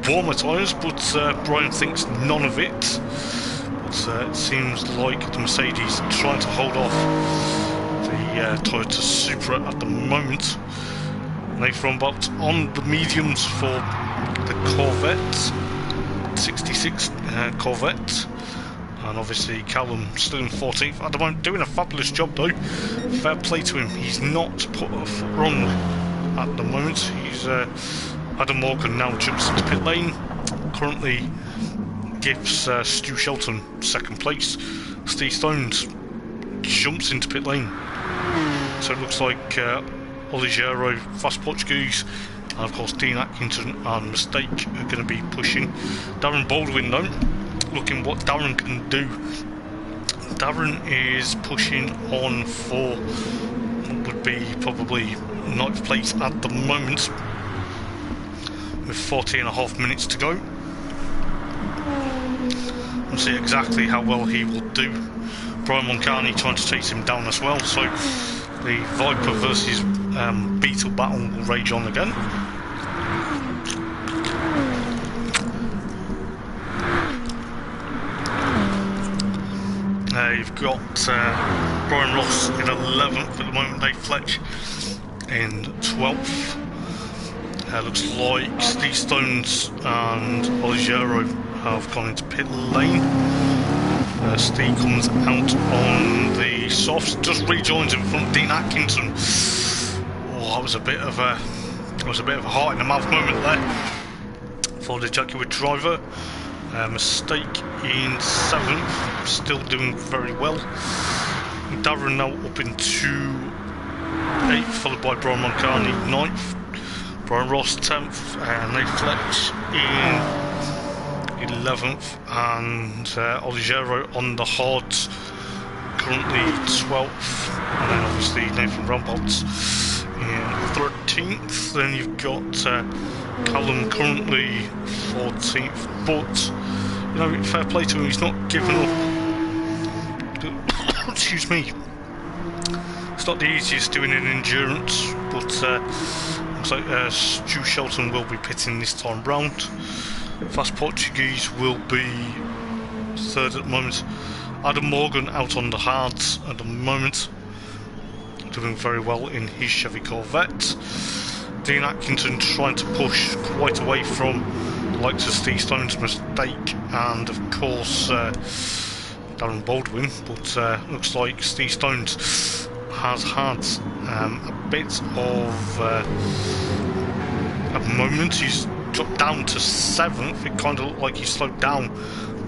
warmer tyres, but Brian thinks none of it. But it seems like the Mercedes trying to hold off the Toyota Supra at the moment. Nathan Rombot on the mediums for the Corvette, 66 Corvette. And obviously Callum still in 14th at the moment, doing a fabulous job though. Fair play to him, he's not put a foot wrong at the moment. He's Adam Morgan now jumps into pit lane, currently gives Stu Shelton 2nd place. Steve Stones jumps into pit lane. So it looks like Oliveira, Fast Portuguese, and of course Dean Atkinson and Mistake are going to be pushing. Darren Baldwin though, looking what Darren can do. Darren is pushing on for what would be probably 9th place at the moment, with 40.5 minutes to go. We'll see exactly how well he will do. Brian Moncani trying to chase him down as well, so the Viper versus Beetle battle will rage on again. You've got Brian Ross in 11th at the moment, Dave Fletch in 12th. Looks like Steve Stones and Oliveira have gone into pit lane. Steve comes out on the softs, just rejoins him from Dean Atkinson. Oh, that was a bit of a heart in the mouth moment there for the Jaguar driver. Mistake in 7th, still doing very well. Darren now up into 8th, followed by Brian Moncani 9th. Brian Ross 10th, Nate Fletch in 11th, and Oliveira on the hards currently 12th, and then obviously Nathan Rambots in 13th. Then you've got Callum currently 14th, but you know, fair play to him, he's not giving up. Excuse me. It's not the easiest doing an endurance, but looks like Stu Shelton will be pitting this time round. Fast Portuguese will be 3rd at the moment. Adam Morgan out on the hards at the moment, doing very well in his Chevy Corvette. Dean Atkinson trying to push quite away from the likes of Steve Stone's Mistake and of course Darren Baldwin, but looks like Steve Stones has had a bit of a moment. He's dropped down to 7th. It kind of looked like he slowed down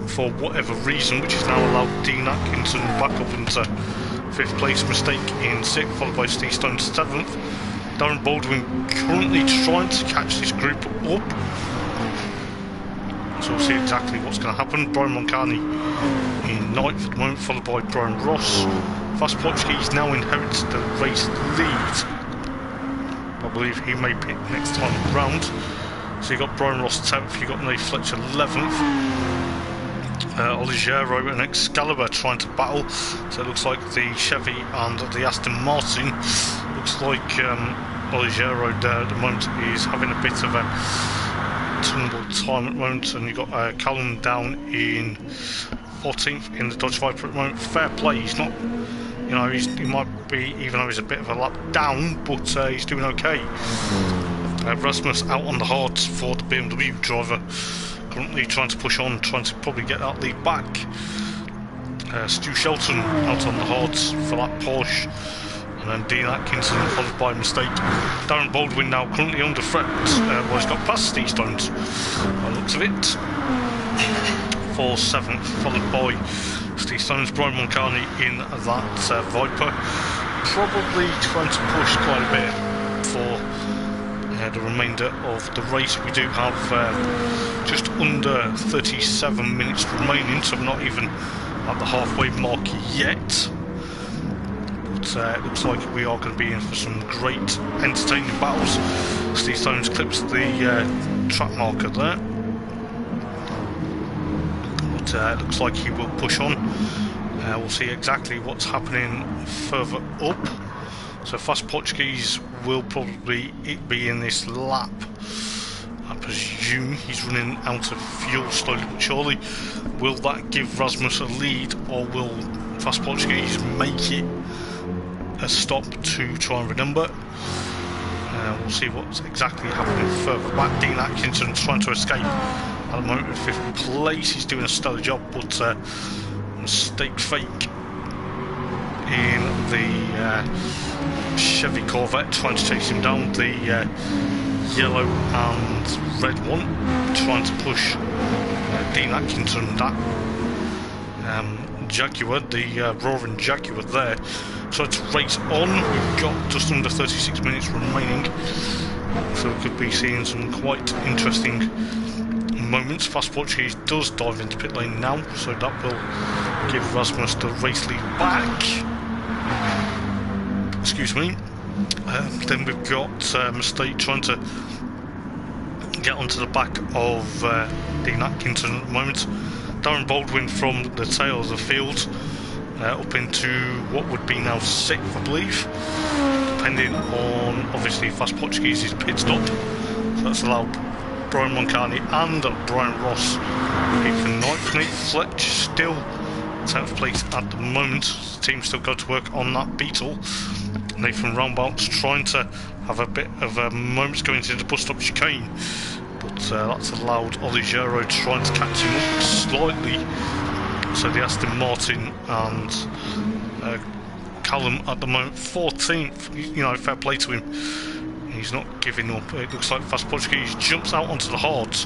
for whatever reason, which has now allowed Dean Atkinson back up into 5th place. Mistake in 6th, followed by Steve Stone 7th. Darren Baldwin currently trying to catch this group up, so we'll see exactly what's going to happen. Brian Moncani in 9th at the moment, followed by Brian Ross. Fast Portuguese now inherits the race lead. I believe he may pick next time round. So you got Brian Ross 10th, you got Nate Fletcher 11th. Oliveira and Excalibur trying to battle. So it looks like the Chevy and the Aston Martin. Looks like Oliveira there at the moment is having a bit of a tumble time at the moment, and you've got Callum down in 14th in the Dodge Viper at the moment. Fair play, he's not, you know, he might be, even though he's a bit of a lap down, but he's doing okay. Rasmus out on the hards for the BMW driver, currently trying to push on, trying to probably get that lead back. Stu Shelton out on the hards for that Porsche, and then Dean Atkinson followed by Mistake. Darren Baldwin now currently under threat. Well, he's got past Steve Stones by the looks of it, for 7th, followed by Steve Stones. Brian Moncani in that Viper, probably trying to push quite a bit for the remainder of the race. We do have just under 37 minutes remaining, so we're not even at the halfway mark yet. But it looks like we are going to be in for some great entertaining battles. Steve Stones clips the track marker there, but it looks like he will push on. We'll see exactly what's happening further up. So Fast Portuguese will probably be in this lap. I presume he's running out of fuel slowly but surely. Will that give Rasmus a lead, or will Fast Portuguese make it a stop to try and renumber? We'll see what's exactly happening further back. Dean Atkinson trying to escape at the moment in 5th place. He's doing a stellar job, but Mistake fake in the Chevy Corvette trying to chase him down. The yellow and red one trying to push Dean Atkinson. That Jaguar, the roaring Jaguar there, decide to race on. We've got just under 36 minutes remaining, so we could be seeing some quite interesting moments. Fast Portuguese does dive into pit lane now, so that will give Rasmus the race lead back. Excuse me. Then we've got Mistake trying to get onto the back of Dean Atkinson at the moment. Darren Baldwin from the tail of the field up into what would be now 6th, I believe, depending on obviously Fast Portuguese's pit stop. So that's allowed Brian Moncani and Brian Ross for 9th. Nate Fletch still 10th place at the moment. The team still got to work on that Beetle. Nathan Roundabout's trying to have a bit of a moment going into the bus stop chicane, but that's allowed Ollie Gero trying to catch him up slightly. So the Aston Martin and Callum at the moment 14th. You know, fair play to him. He's not giving up. It looks like Fast Portuguese jumps out onto the hards.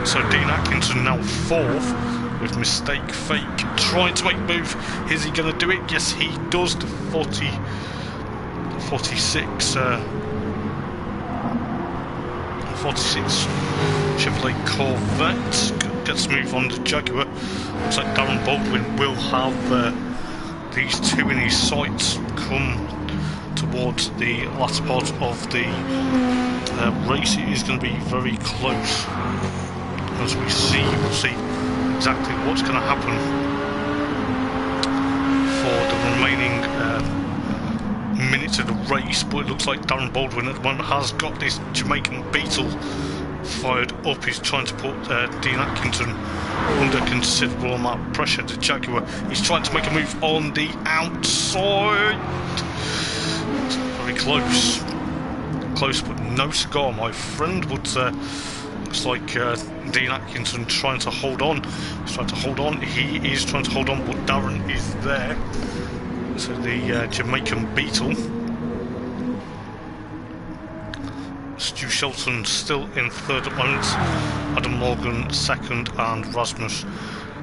So Dean Atkinson now 4th. With Mistake Fake trying to make a move. Is he going to do it? Yes, he does. The 46 Chevrolet Corvette gets a move on the Jaguar. Looks like Darren Baldwin will have these two in his sights come towards the latter part of the race. It is going to be very close. As we see, we'll see exactly what's going to happen for the remaining minutes of the race, but it looks like Darren Baldwin at the moment has got this Jamaican Beetle fired up. He's trying to put Dean Atkinson under considerable amount of pressure. The Jaguar, he's trying to make a move on the outside. It's very close but no cigar, my friend. But looks like Dean Atkinson trying to hold on. He's trying to hold on. He is trying to hold on, but Darren is there. So the Jamaican Beetle. Stu Shelton still in 3rd at the moment. Adam Morgan 2nd and Rasmus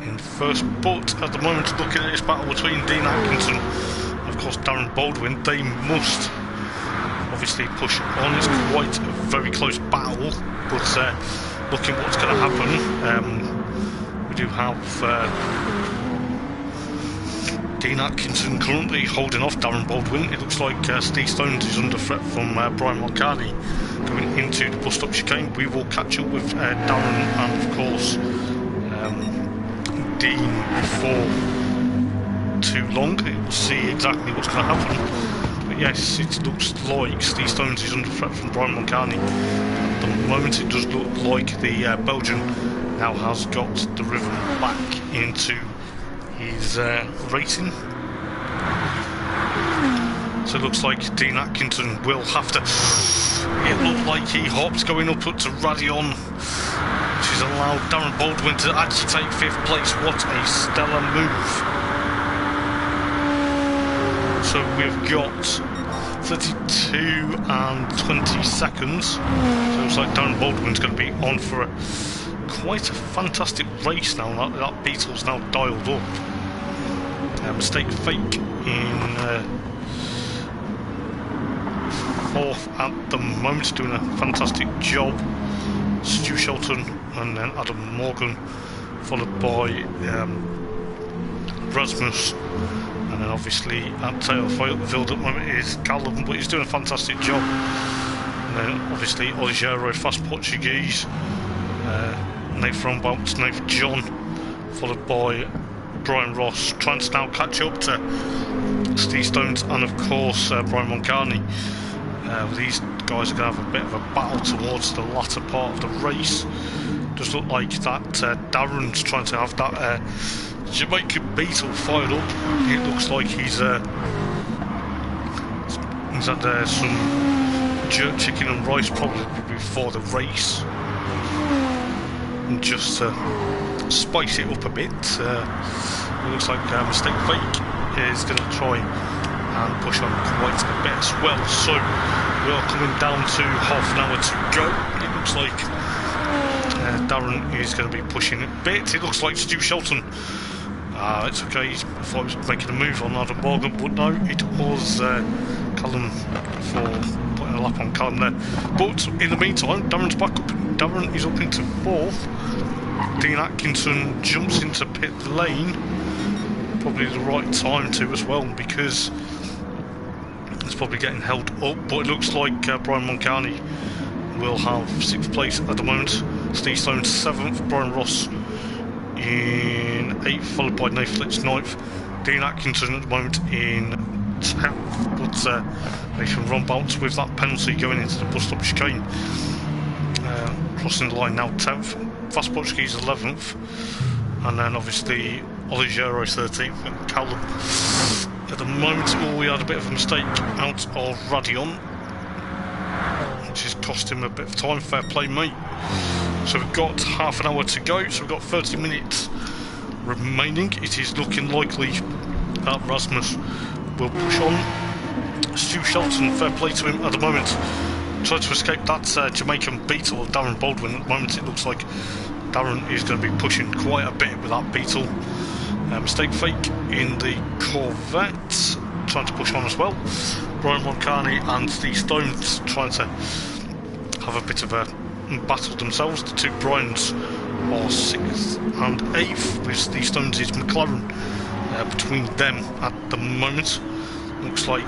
in 1st. But at the moment, looking at this battle between Dean Atkinson and of course Darren Baldwin, they must obviously push on. It's quite a very close battle, but looking what's going to happen, we do have Dean Atkinson currently holding off Darren Baldwin. It looks like Steve Stones is under threat from Brian Moncani going into the bus stop chicane. We will catch up with Darren and of course Dean before too long. We'll see exactly what's going to happen. But yes, it looks like Steve Stones is under threat from Brian Moncani. At the moment it does look like the Belgian now has got the rhythm back into his racing. So it looks like Dean Atkinson will have to... It looked like he hops going up to Radion, which has allowed Darren Baldwin to actually take 5th place. What a stellar move. So we've got 32 and 20 seconds. So it looks like Darren Baldwin's going to be on for quite a fantastic race now. That Beetle's now dialed up. Mistake Fake in 4th at the moment, doing a fantastic job. Stu Shelton and then Adam Morgan, followed by Rasmus, and then obviously at tail field at the moment is Callum, but he's doing a fantastic job. And then obviously Oliveira, Fast Portuguese, Nathan Roundabout, Nathan John, followed by Brian Ross, trying to now catch up to Steve Stones and of course Brian Moncani. These guys are going to have a bit of a battle towards the latter part of the race. Does look like that Darren's trying to have that Jamaican Beetle fired up. It looks like he's had some jerk chicken and rice probably before the race, and just to spice it up a bit. It looks like Mistake Fake is going to try and push on quite a bit as well. So we are coming down to half an hour to go. It looks like Darren is going to be pushing a bit. It looks like Stu Shelton It's okay, I thought he was making a move on Adam Morgan, but no, it was Callum for putting a lap on Callum there. But in the meantime, Darren's back up. Darren is up into 4th. Dean Atkinson jumps into pit lane. Probably the right time to as well, because it's probably getting held up. But it looks like Brian Moncani will have 6th place at the moment. Steve Stone 7th, Brian Ross in 8th, followed by Nathan Fletch 9th. Dean Atkinson at the moment in 10th, but Nathan Rombout with that penalty going into the bus stop chicane. Crossing the line now 10th, Fast Portuguese 11th, and then obviously Oligero 13th, and Callum at the moment. We had a bit of a mistake out of Radion, which has cost him a bit of time. Fair play, mate. So we've got half an hour to go, so we've got 30 minutes remaining. It is looking likely that Rasmus will push on. Stu Shelton, fair play to him at the moment. Tried to escape that Jamaican Beetle of Darren Baldwin. At the moment it looks like Darren is going to be pushing quite a bit with that Beetle. Mistake fake in the Corvette, trying to push on as well. Brian Moncani and Steve Stones trying to have a bit of a battle themselves. The two Bryans are 6th and 8th, with Steve Stones' McLaren between them at the moment. Looks like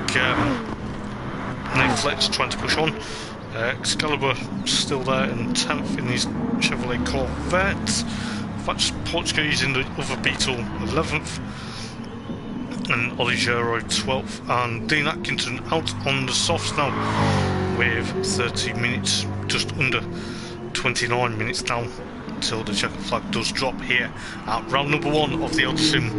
Nate Fletch trying to push on. Excalibur still there in 10th in his Chevrolet Corvette. Fudge Portuguese in the other Beetle 11th, and Oligero 12th, and Dean Atkinson out on the softs now with 30 minutes, just under 29 minutes now until the checker flag does drop here at round number 1 of the Eldersim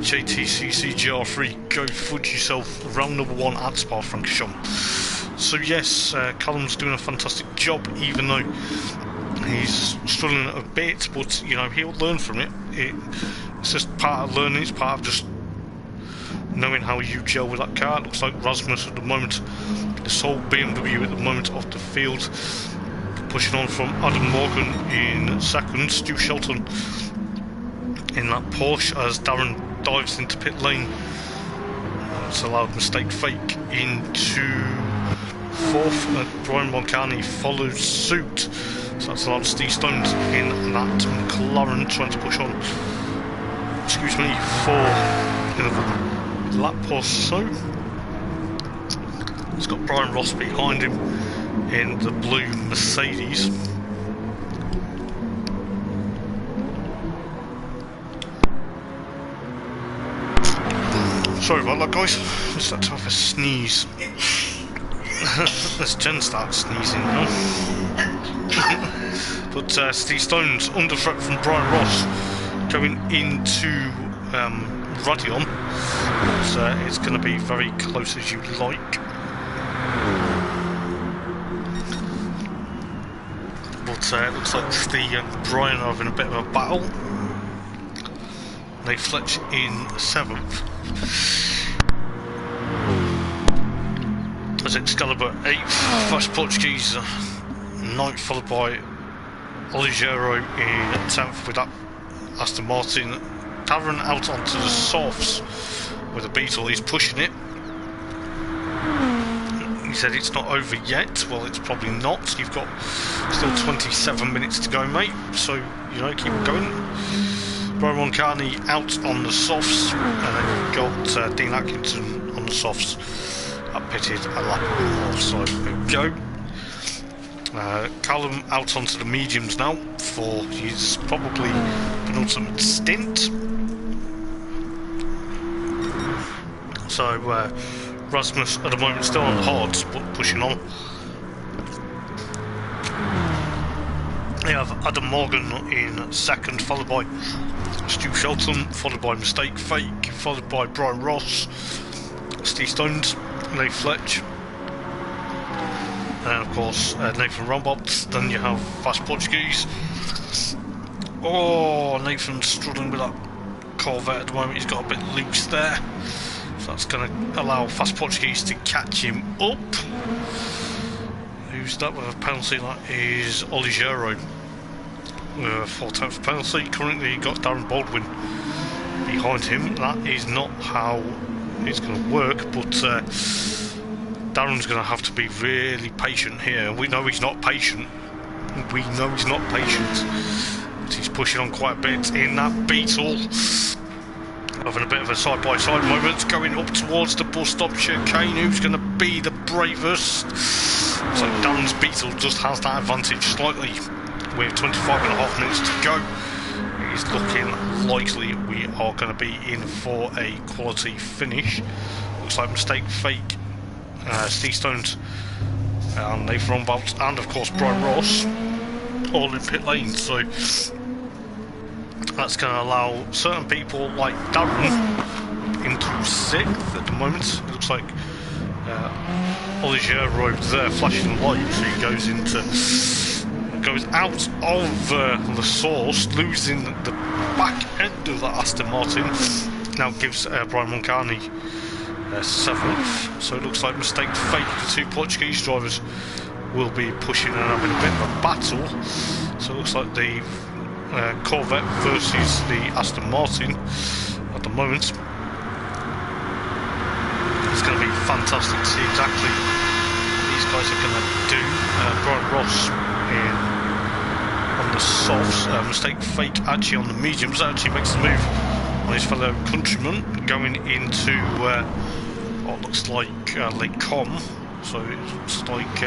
JTCC GR3. Go fudge yourself, round number 1 at Spa-Francorchamps. So yes, Callum's doing a fantastic job, even though he's struggling a bit, but you know, he'll learn from it. It's just part of learning, it's part of just knowing how you gel with that car. It looks like Rasmus at the moment, the sole BMW at the moment of the field, pushing on from Adam Morgan in 2nd, Stu Shelton in that Porsche as Darren dives into pit lane. It's allowed mistake fake into 4th, Brian Moncani follows suit. So that's allowed Steve Stones in that McLaren trying to push on, excuse me, for a lap or so. It's got Brian Ross behind him in the blue Mercedes. Sorry about that, guys. Just had to have a sneeze. As Jen starts sneezing now. But Steve Stones under threat from Brian Ross going into Radion. So it's going to be very close as you like. But it looks like Steve and Brian are having a bit of a battle. Nate Fletch in 7th. As Excalibur 8th, Fast Portuguese 9th, followed by Oligero in 10th with that Aston Martin. Darren out onto the softs with a Beetle, he's pushing it. He said it's not over yet. Well, it's probably not. You've got still 27 minutes to go, mate, so you know, keep going. Brian Moncani out on the softs, and then you've got Dean Atkinson on the softs. That pitted a lap more, so there we go. Callum out onto the mediums now for his probably penultimate stint. So Rasmus at the moment still on the hards, but pushing on. We have Adam Morgan in 2nd, followed by Stu Shelton, followed by Mistake Fake, followed by Brian Ross, Steve Stones, Nate Fletch, and then of course Nathan Rombot. Then you have Fast Portuguese. Oh, Nathan's struggling with that Corvette at the moment, he's got a bit loose there. So that's going to allow Fast Portuguese to catch him up. Who's that with a penalty? That is Oligero. 4/10 penalty. Currently got Darren Baldwin behind him. That is not how it's going to work, but Darren's going to have to be really patient here. We know he's not patient. We know he's not patient. But he's pushing on quite a bit in that Beetle. Having a bit of a side-by-side moment, going up towards the bus stop chicane. Who's going to be the bravest? So Darren's Beetle just has that advantage slightly with 25.5 minutes to go. It is looking likely we are going to be in for a quality finish. Looks like Mistake Fake, Steve Stones, and Nathan Rombout, and of course Brian Ross, all in pit lane. So that's going to allow certain people like Darren into 6th at the moment. It looks like Olivier Road there flashing light, so he goes out of the source, losing the back end of that Aston Martin. Now gives Brian Moncani 7th. So it looks like Mistake Fake. The two Portuguese drivers will be pushing and having a bit of a battle. So it looks like the Corvette versus the Aston Martin at the moment. It's going to be fantastic to see exactly what these guys are going to do. Brian Ross on the softs, Mistake Fake actually on the mediums, actually makes the move on his fellow countryman, going into what looks like Lake Com. So it looks like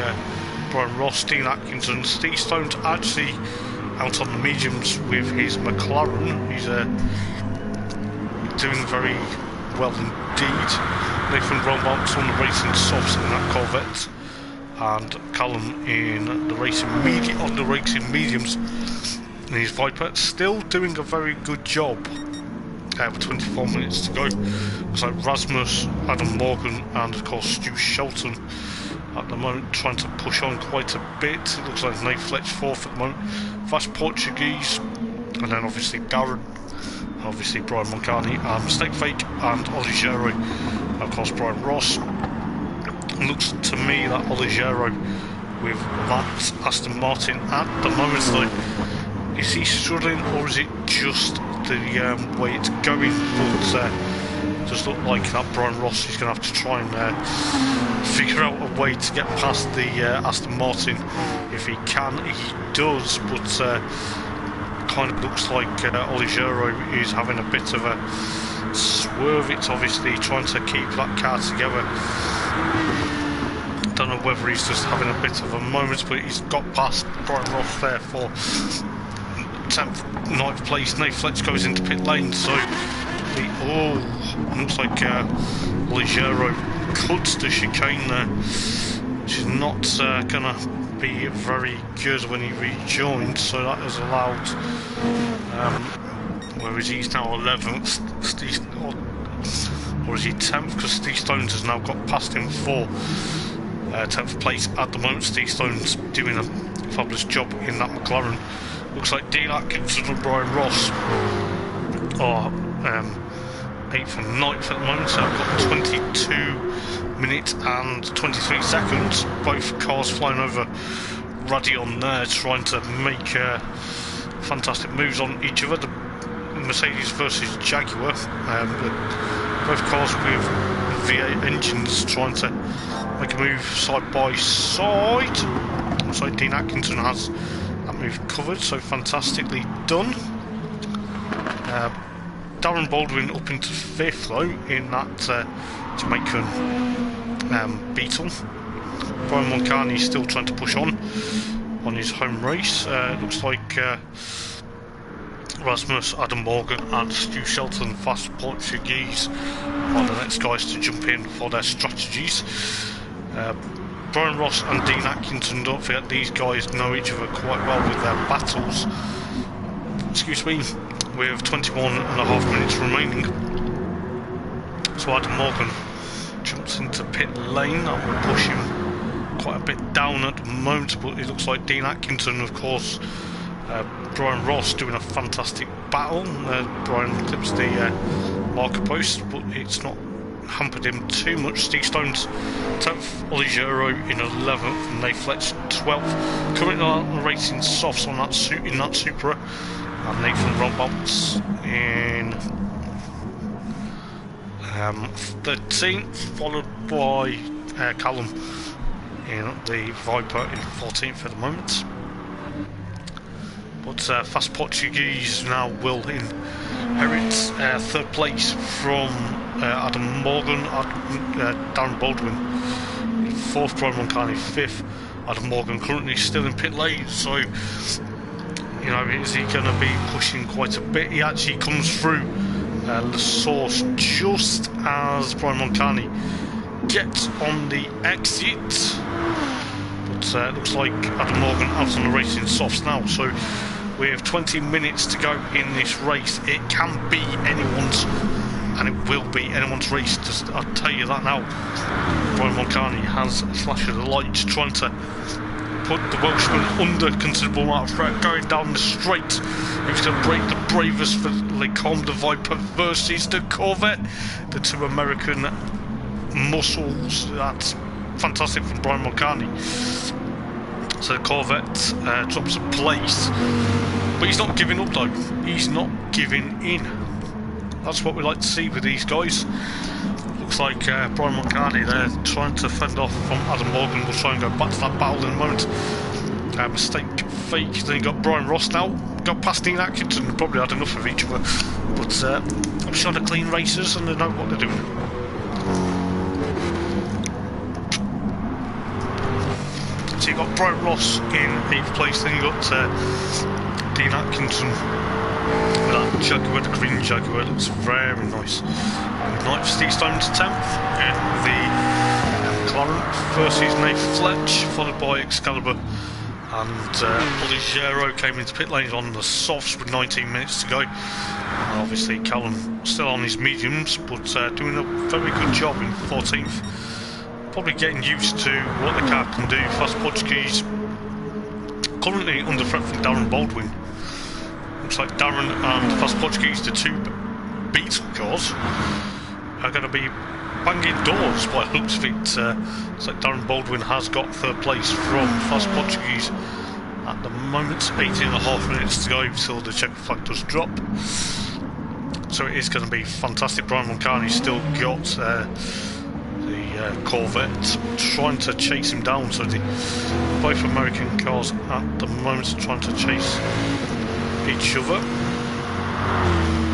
Brian Ross, Dean Atkinson, Steve Stone's actually out on the mediums with his McLaren. He's doing very well indeed. Nathan Rombout's on the racing softs in that Corvette, and Callum in the racing mediums in his Viper. Still doing a very good job with 24 minutes to go. Looks like Rasmus, Adam Morgan, and of course Stu Shelton at the moment trying to push on quite a bit. It looks like Nate Fletch 4th at the moment. Fast Portuguese, and then obviously Darren, and obviously Brian Moncani, and Mistake Fake, and Oliviero, and of course Brian Ross. It looks to me that Oliviero with that Aston Martin at the moment, though, is he struggling, or is it just the way it's going? But it does look like that Brian Ross is going to have to try and figure out a way to get past the Aston Martin. If he can, he does, but kind of looks like Oliviero is having a bit of a swerve. It's obviously trying to keep that car together. Don't know whether he's just having a bit of a moment, but he's got past Brian Ross there for 10th, 9th place. Nate Fletch goes into pit lane, so looks like Oliviero cuts the chicane there, which is not going to be very good when he rejoins. So that has allowed, where is he? He's now 11th, or is he 10th? Because Steve Stones has now got past him for 10th place at the moment. Steve Stone's doing a fabulous job in that McLaren. Looks like Dean Atkinson and Brian Ross are 8th and 9th at the moment, so I've got 22 minutes and 23 seconds. Both cars flying over Radion there, trying to make fantastic moves on each other. The Mercedes versus Jaguar, both cars with V8 engines trying to make a move side by side. So Dean Atkinson has that move covered, so fantastically done. Darren Baldwin up into 5th though in that Jamaican Beetle. Brian Moncani still trying to push on his home race. Looks like Rasmus, Adam Morgan and Stu Shelton, Fast Portuguese, are the next guys to jump in for their strategies. Brian Ross and Dean Atkinson, don't forget these guys know each other quite well with their battles. Excuse me. With 21.5 minutes remaining. So Adam Morgan jumps into pit lane. That will push him quite a bit down at the moment, but it looks like Dean Atkinson, of course, Brian Ross doing a fantastic battle. Brian clips the marker post, but it's not hampered him too much. Steve Stones 10th, Oliviero in 11th, and Nate Fletch 12th. Currently on racing softs on that in that Supra, and Nathan Rombout's in 13th, followed by Callum in the Viper in 14th at the moment. But Fast Portuguese now will inherit 3rd place from Adam Morgan, Darren Baldwin 4th, Brian Moncani 5th. Adam Morgan currently still in pit lane, so you know, is he going to be pushing quite a bit? He actually comes through the source just as Brian Moncani gets on the exit. But it looks like Adam Morgan out on the racing softs now, so we have 20 minutes to go in this race. It can be anyone's, and it will be anyone's race, I'll tell you that now. Brian Moncani has a flash of the lights, trying to put the Welshman under considerable amount of threat, going down the straight. He's going to break the bravest for Lecombe, the Viper versus the Corvette, the 2 American muscles. That's fantastic from Brian Moncani. So the Corvette drops a place, but he's not giving up though. He's not giving in. That's what we like to see with these guys. Looks like Brian Moncani there trying to fend off from Adam Morgan. We'll try and go back to that battle in a moment. Mistake fake. Then you got Brian Ross now. Got past Dean Atkinson. Probably had enough of each other. But I'm sure they're clean racers and they know what they're doing. So you got Brian Ross in 8th place. Then you got Dean Atkinson. That Jaguar, the green Jaguar, looks very nice. 9th, Steve Stone to 10th in the McLaren versus Nathan Fletch, followed by Excalibur and Poligero came into pit lanes on the softs with 19 minutes to go. Obviously Callum still on his mediums, but doing a very good job in 14th. Probably getting used to what the car can do. Fast Portuguese currently under threat from Darren Baldwin. Looks like Darren and Fast Portuguese, the 2 Beetle cars, are going to be banging doors by the looks of it. Looks like Darren Baldwin has got 3rd place from Fast Portuguese at the moment. 18.5 minutes to go till the checker flag does drop. So it is going to be fantastic. Brian Moncani's still got the Corvette trying to chase him down. So both American cars at the moment are trying to chase each other.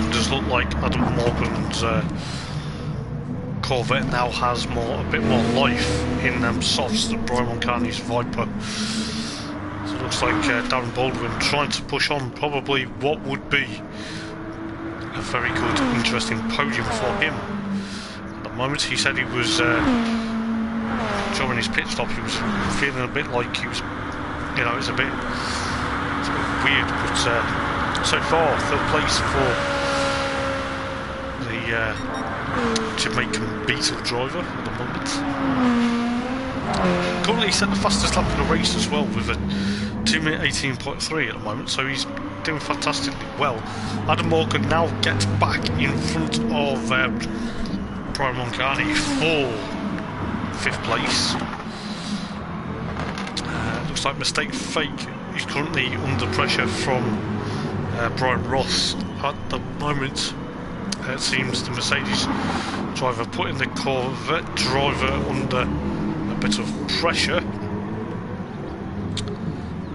It does look like Adam Morgan's Corvette now has a bit more life in them softs than Brian Moncani's Viper. So it looks like Darren Baldwin trying to push on probably what would be a very good, interesting podium for him. At the moment, he said he was during his pit stop, he was feeling a bit like he was, you know, it's a bit weird, but so far 3rd place for the Jamaican Beetle driver at the moment. Currently he set the fastest lap in the race as well with a 2:18.3 at the moment, so he's doing fantastically well. Adam Morgan now gets back in front of Brian Moncani for 5th place. Looks like mistake fake. He's currently under pressure from Brian Ross at the moment. It seems the Mercedes driver putting the Corvette driver under a bit of pressure.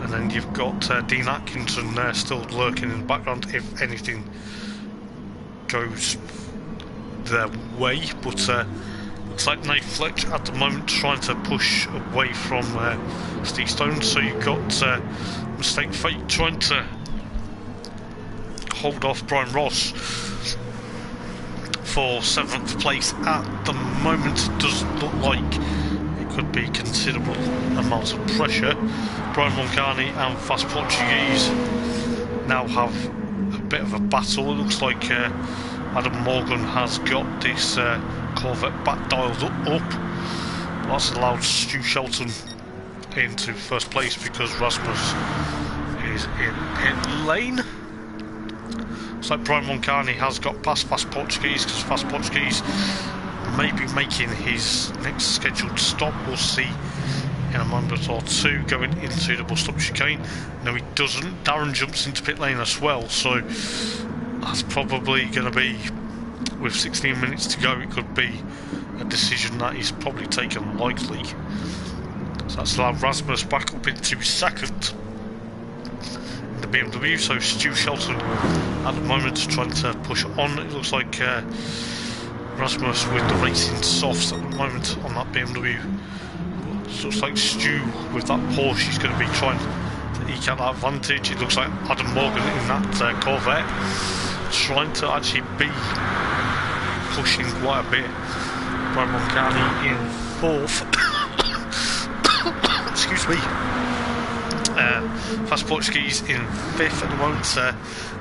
And then you've got Dean Atkinson there still lurking in the background if anything goes their way. But looks like Nate Fletch at the moment trying to push away from Steve Stone. So you've got Mistake Fate trying to hold off Brian Ross for 7th place at the moment. Does look like it could be considerable amounts of pressure. Brian Moncani and Fast Portuguese now have a bit of a battle. It looks like Adam Morgan has got this Corvette back dialed up. That's allowed Stu Shelton into 1st place because Rasmus is in pit lane. Looks like Brian Moncani has got past Fast Portuguese because Fast Portuguese may be making his next scheduled stop. We'll see in a moment or two going into the bus stop chicane. No, he doesn't. Darren jumps into pit lane as well, so that's probably going to be with 16 minutes to go, it could be a decision that is probably taken lightly. So that's allowed Rasmus back up into second in the BMW. So Stu Shelton at the moment trying to push on. It looks like Rasmus with the racing softs at the moment on that BMW. It looks like Stu with that Porsche is going to be trying to eke out that advantage. It looks like Adam Morgan in that Corvette trying to actually be pushing quite a bit. Brian Moncani in fourth. Excuse me. Fast Portuguese in fifth at the moment.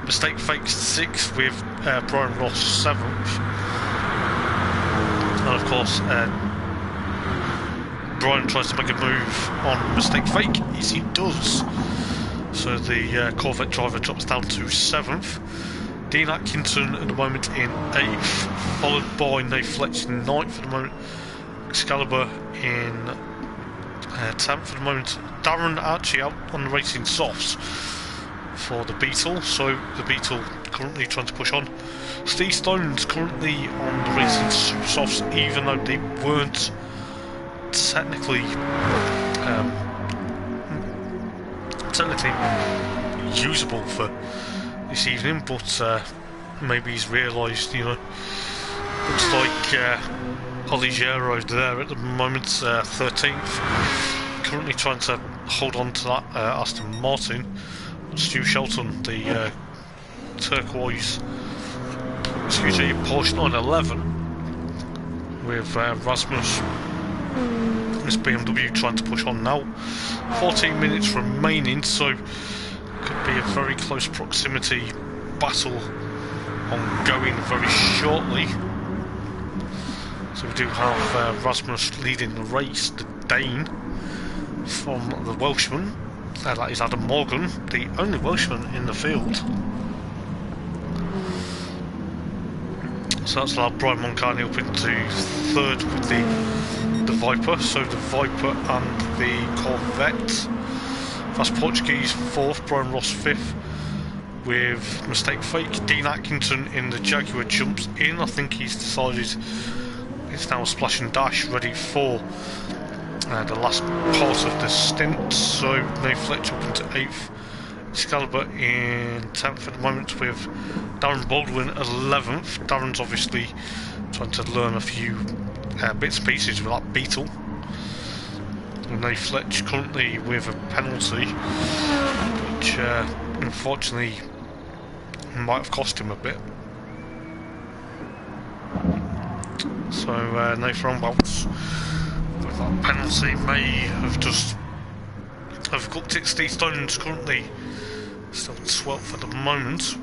Mistake Fakes sixth with Brian Ross seventh. And of course, Brian tries to make a move on Mistake Fake. Yes, he does. So the Corvette driver drops down to seventh. Dean Atkinson at the moment in 8th, followed by Nate Fletch in 9th at the moment, Excalibur in 10th at the moment. Darren actually out on the racing softs for the Beetle, so the Beetle currently trying to push on. Steve Stone's currently on the racing super softs, even though they weren't technically usable for this evening, but maybe he's realised, you know, looks like Oligero there at the moment, 13th, currently trying to hold on to that Aston Martin. Stu Shelton, the turquoise, excuse me, Porsche 911 with Rasmus, this BMW trying to push on now. 14 minutes remaining, so could be a very close proximity battle ongoing very shortly. So we do have Rasmus leading the race, the Dane from the Welshman. That is Adam Morgan, the only Welshman in the field. So that's allowed Brian Moncani up into third with the Viper. So the Viper and the Corvette. Fast Portuguese fourth, Brian Ross fifth with Mistake Fake. Dean Atkinson in the Jaguar jumps in. I think he's decided it's now a splash and dash ready for the last part of the stint. So Nate Fletch up into 8th, Excalibur in 10th at the moment with Darren Baldwin 11th. Darren's obviously trying to learn a few bits and pieces with that Beetle. Nate Fletch currently with a penalty, which unfortunately might have cost him a bit. So Nate Frombouts with that penalty may have just overcooked it. Steve Stone's currently still 12th at the moment,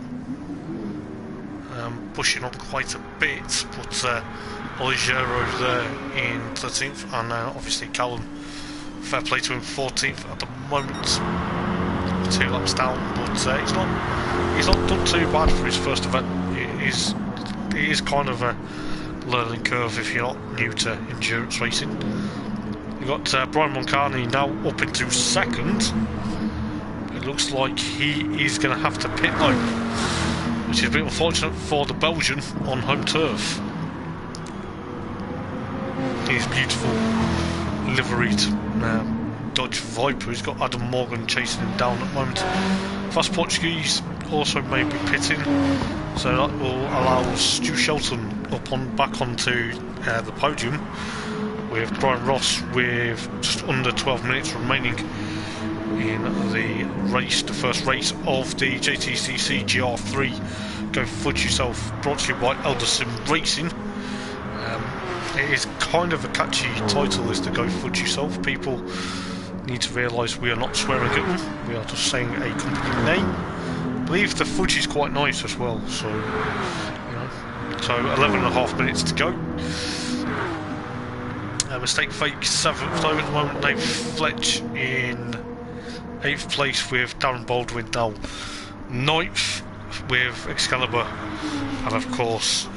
pushing on quite a bit, but Oligero there in 13th, and obviously Callum, fair play to him, 14th at the moment, 2 laps down, but he's not done too bad for his first event. It is kind of a learning curve if you're not new to endurance racing. You've got Brian Moncani now up into second. It looks like he is going to have to pit though, which is a bit unfortunate for the Belgian on home turf. His beautiful liveried Dodge Viper. He's got Adam Morgan chasing him down at the moment. Fast Portuguese also may be pitting, so that will allow Stu Shelton back onto the podium, with Brian Ross with just under 12 minutes remaining in the race, the first race of the JTCC GR3. Go Fudge Yourself, brought to you by Eldar Racing. It is kind of a catchy title, is to Go Fudge Yourself. People need to realise we are not swearing at them, we are just saying a company name. I believe the fudge is quite nice as well, so you know. So 11.5 minutes to go. Mistake Fake 7th though at the moment. Nate Fletch in 8th place with Darren Baldwin now 9th with Excalibur, and of course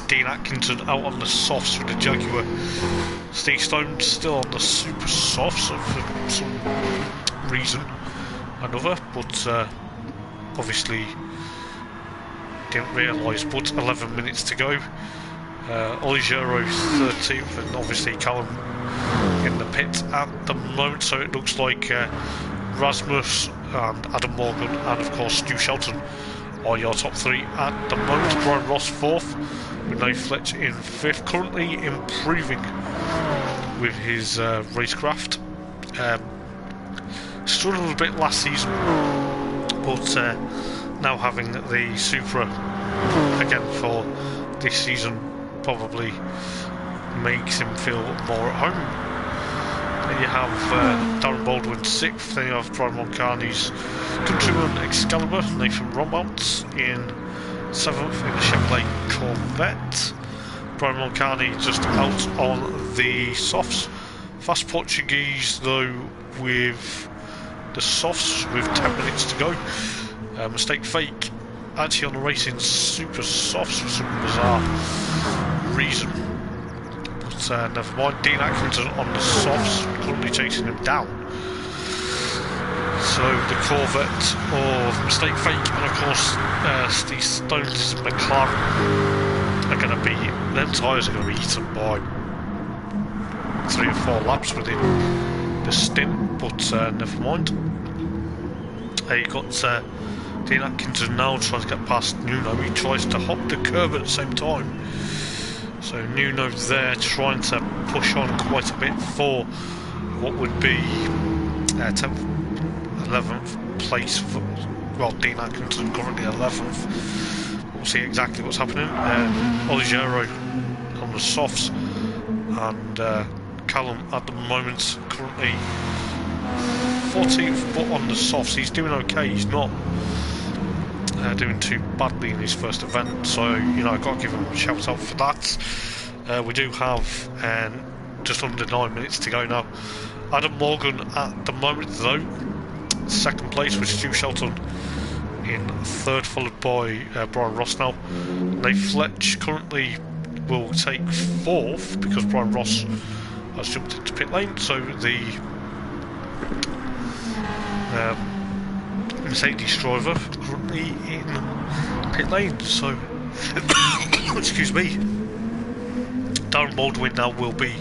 Dean Atkinson out on the softs with the Jaguar. Steve Stone still on the super softs for some reason or another, but obviously didn't realise, but 11 minutes to go. Eldar 13th, and obviously Callum in the pit at the moment, so it looks like Rasmus and Adam Morgan and of course Stu Shelton are your top three at the moment. Brian Ross 4th, with Nate Fletch in 5th, currently improving with his racecraft. Struggled a bit last season, but now having the Supra again for this season probably makes him feel more at home. Then you have Darren Baldwin 6th, then you have Brian Moncani's countryman Excalibur, Nathan Rombout in 7th in the Chevrolet Corvette. Brian Moncani just out on the softs. Fast Portuguese though with the softs with 10 minutes to go. Mistake Fake actually on the Racing Super Softs for some bizarre reason. But never mind. Dean Atkinson on the softs, currently chasing him down. So the Corvette of Mistake Fake and of course Steve Stone's McLaren are going to be, them tyres are going to be eaten by 3 or 4 laps within the stint, but never mind. You got Dean Atkinson now trying to get past Nuno. He tries to hop the curb at the same time. So Nuno's there trying to push on quite a bit for what would be 10th, 11th place for, well, Dean Atkinson currently 11th. We'll see exactly what's happening. Eldar on the softs and Callum at the moment currently 14th, but on the softs he's doing okay. He's not doing too badly in his first event, so you know, I've got to give him a shout out for that. We do have just under 9 minutes to go now. Adam Morgan at the moment though, 2nd place with Stu Shelton in 3rd, followed by Brian Ross now. Nate Fletch currently will take 4th because Brian Ross has jumped into pit lane, so the Mercedes driver currently in pit lane, so excuse me. Darren Baldwin now will be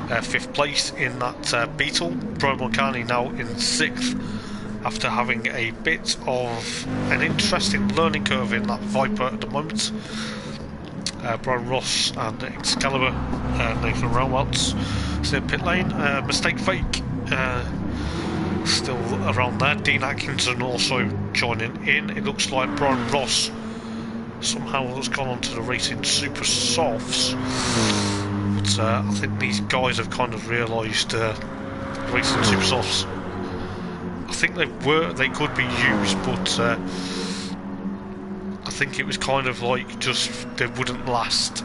5th place in that Beetle. Brian Moncani now in 6th after having a bit of an interesting learning curve in that Viper at the moment. Brian Ross and Excalibur, Nathan Rombout still in pit lane. Mistake Fake still around there. Dean Atkinson also joining in. It looks like Brian Ross somehow has gone on to the Racing Super Softs, but I think these guys have kind of realised Racing Super Softs, I think they could be used, but I think it was kind of like just they wouldn't last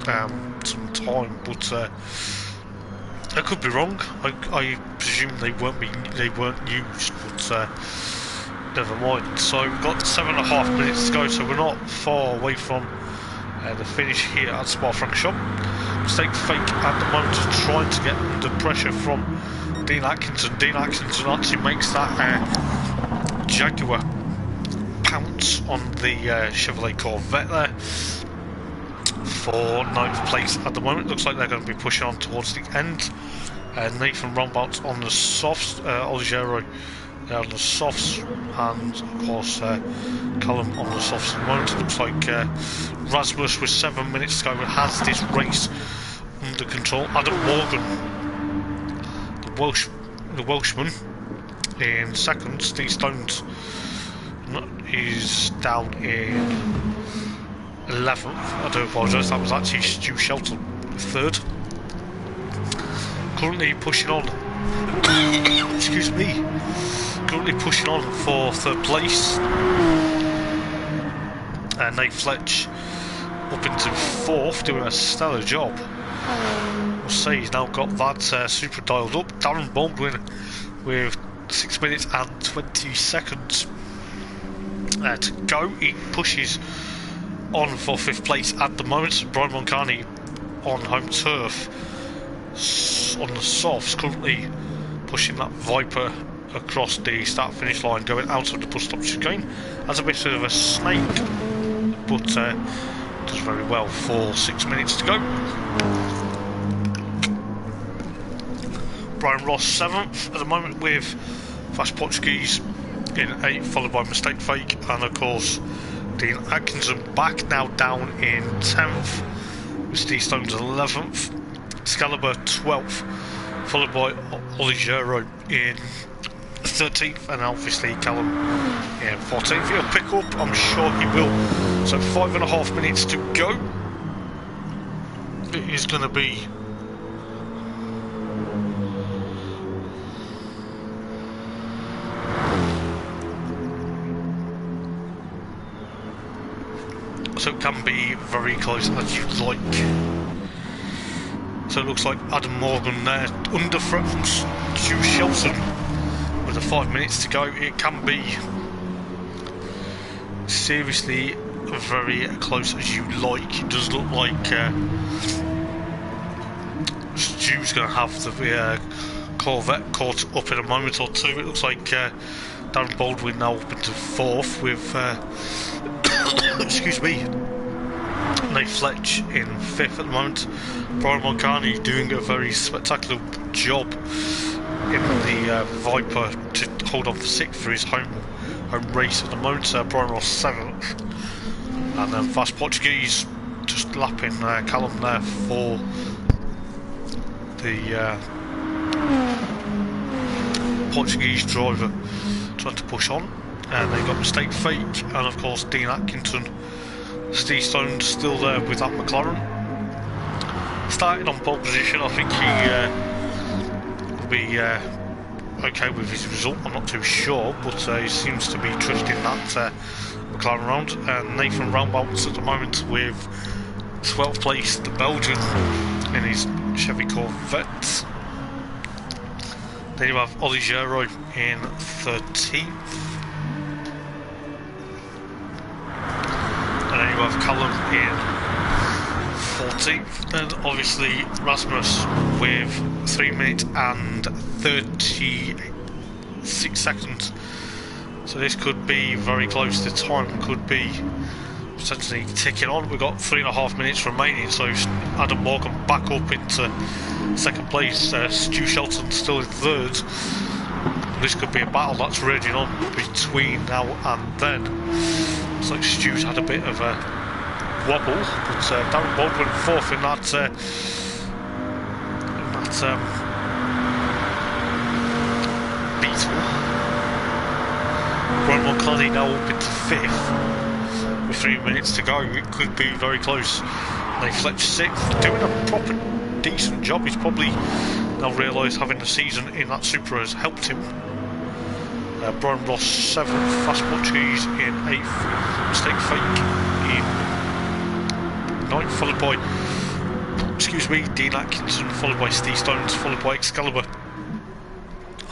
some time, but I could be wrong. I presume they weren't used, but never mind. So we've got 7.5 minutes to go, so we're not far away from the finish here at Spa-Francorchamps. Mistake Fake at the moment is trying to get under pressure from Dean Atkinson. Dean Atkinson actually makes that Jaguar pounce on the Chevrolet Corvette there for 9th place at the moment. Looks like they're going to be pushing on towards the end. Nathan Rombout on the softs, Eldar on the softs, and of course Callum on the softs at the moment. It looks like Rasmus with 7 minutes to go has this race under control. Adam Morgan, the Welshman, in 2nd. Steve Stones is down in 11th. I do apologise, that was actually Stu Shelton 3rd. Currently pushing on excuse me, currently pushing on for 3rd place. Nate Fletch up into 4th, doing a stellar job. I'll say he's now got that super dialed up. Darren Baldwin with 6 minutes and 20 seconds to go. He pushes on for 5th place at the moment. Brian Moncani on home turf on the softs, currently pushing that Viper across the start finish line, going out of the bus stop chicane. Has a bit of a snake but does very well for 6 minutes to go. Brian Ross 7th at the moment with Fast Portuguese in 8th, followed by Mistake Fake, and of course Dean Atkinson back now down in 10th, with Steve Stones 11th, Excalibur 12th, followed by Oligero in 13th, and obviously Callum in 14th. He'll pick up, I'm sure he will. So 5.5 minutes to go. It is going to be so it can be very close as you'd like. So it looks like Adam Morgan there under threat from Stu Shelton with the 5 minutes to go. It can be seriously very close as you like. It does look like Stu's going to have the Corvette caught up in a moment or two. It looks like Darren Baldwin now up into 4th with excuse me, Nate Fletch in 5th at the moment. Brian Mulcahy doing a very spectacular job in the Viper to hold on for 6th for his home race at the moment. Brian Ross 7th, and then Fast Portuguese just lapping Callum there for the Portuguese driver trying to push on. And they got Mistake Fake, and of course Dean Atkinson, Steve Stone's still there with that McLaren. Starting on pole position, I think he will be okay with his result. I'm not too sure, but he seems to be trusting that McLaren round. And Nathan Roundbounce at the moment with 12th place, the Belgian, in his Chevy Corvette. Then you have Oligero in 13th. And then you have Callum in 14th, and obviously Rasmus with 3 minutes and 36 seconds. So this could be very close. The time could be potentially ticking on. We've got 3.5 minutes remaining, so Adam Morgan back up into 2nd place. Stu Shelton still in 3rd. This could be a battle that's raging on between now and then. Looks like Stu's had a bit of a wobble, but Darren Baldwin 4th in that Beetle. Brian Mulcahy now up into 5th with 3 minutes to go. It could be very close. Nate Fletch 6th, doing a proper decent job. He's probably now realised having the season in that Supra has helped him. Brian Ross 7th, Fast Portuguese in 8th, Mistake Fake in 9th, followed by, excuse me, Dean Atkinson, followed by Steve Stones, followed by Excalibur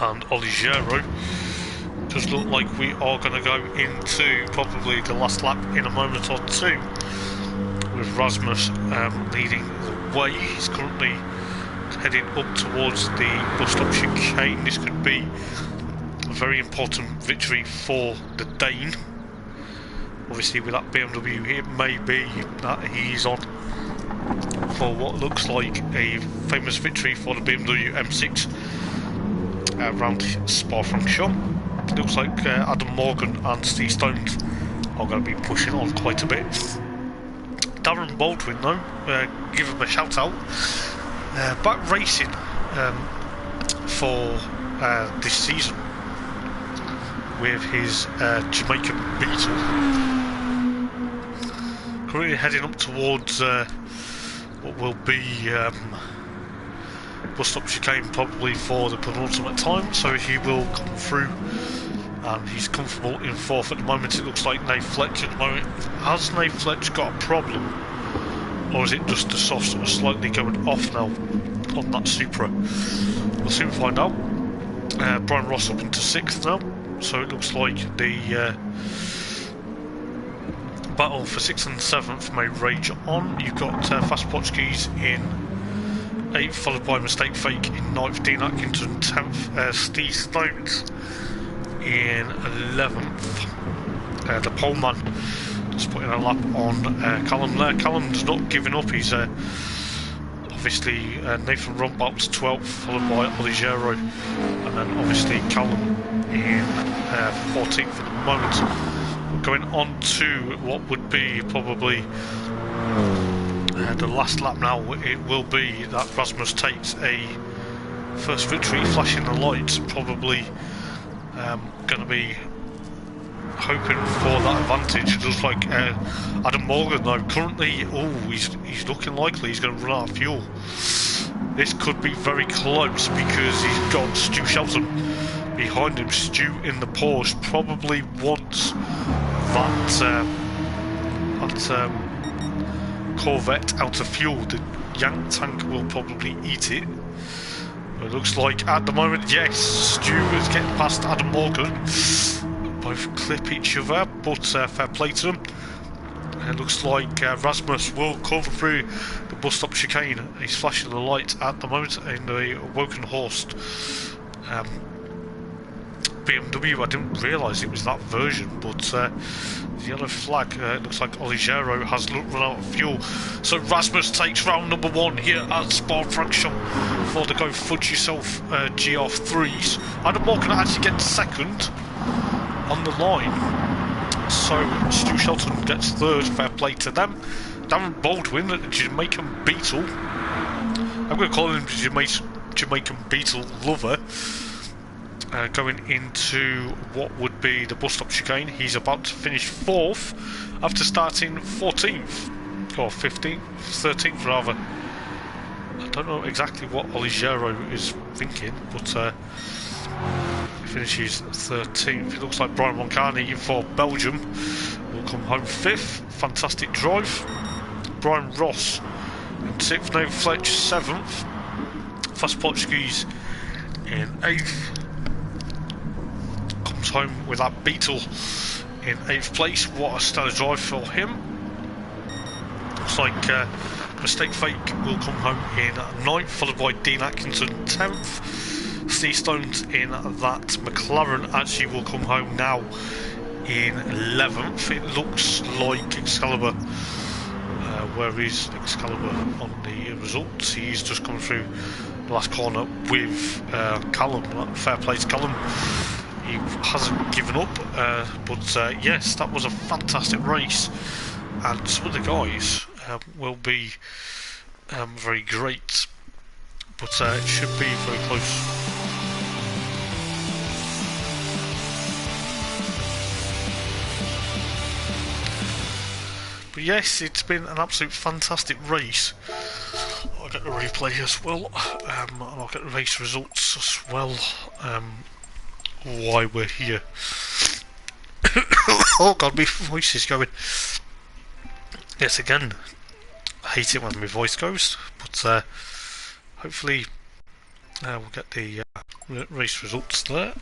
and Oligero. Does look like we are going to go into probably the last lap in a moment or two, with Rasmus leading the way. He's currently heading up towards the bus stop chicane. This could be a very important victory for the Dane. Obviously with that BMW, it may be that he's on for what looks like a famous victory for the BMW M6 around Spa-Francorchamps. Looks like Adam Morgan and Steve Stones are going to be pushing on quite a bit. Darren Baldwin though, give him a shout out, back racing for this season with his Jamaican Beetle. Currently heading up towards what will be bus stop chicane probably for the penultimate time, so he will come through, and he's comfortable in 4th at the moment. It looks like Nate Fletch at the moment. Has Nate Fletch got a problem, or is it just the softs that are slightly going off now on that Supra? We'll soon find out. Brian Ross up into 6th now, so it looks like the battle for 6th and 7th may rage on. You've got Fast Portuguese in 8th, followed by Mistake Fake in 9th, Dean Atkinson 10th, Steve Stones in 11th. The poleman Just putting a lap on Callum there. Callum's not giving up. He's obviously Nathan Rumbout's 12th, followed by Oligero, and then obviously Callum in 14th at the moment. We're going on to what would be probably the last lap now. It will be that Rasmus takes a first victory, flashing the lights, probably going to be hoping for that advantage. It looks like Adam Morgan though currently, he's looking likely he's going to run out of fuel. This could be very close because he's got Stu Shelton behind him. Stu in the Porsche probably wants that Corvette out of fuel. The Yank tank will probably eat it. It looks like at the moment, yes, Stu is getting past Adam Morgan. Both clip each other, but fair play to them. It looks like Rasmus will cover through the bus stop chicane. He's flashing the light at the moment in the Wokenhorst BMW. I didn't realise it was that version, but the yellow flag, it looks like Oligero has run out of fuel. So Rasmus takes round number 1 here at Spa-Francorchamps for the Go Fudge Yourself GR3s. Adam Morgan actually gets second on the line, so Stu Shelton gets third. Fair play to them. Darren Baldwin, the Jamaican Beetle, I'm going to call him Jamaican Beetle lover, going into what would be the bus stop chicane. He's about to finish 4th after starting 14th or 15th, 13th rather. I don't know exactly what Oligero is thinking, but finishes 13th. It looks like Brian Moncani for Belgium will come home 5th. Fantastic drive. Brian Ross in 6th. Nathan Fudge 7th. Fast Portuguese in 8th. Comes home with that Beetle in 8th place. What a stellar drive for him. Looks like Mistake Fake will come home in 9th, followed by Dean Atkinson 10th. Steve Stones in that McLaren actually will come home now in 11th. It looks like Excalibur, where is Excalibur on the results? He's just come through the last corner with Callum. Fair play to Callum. He hasn't given up, but yes, that was a fantastic race, and some of the guys will be very great, but it should be very close. But yes, it's been an absolute fantastic race. I'll get the replay as well, and I'll get the race results as well, why we're here. Oh god, my voice is going. Yes, again, I hate it when my voice goes, but hopefully we'll get the race results there.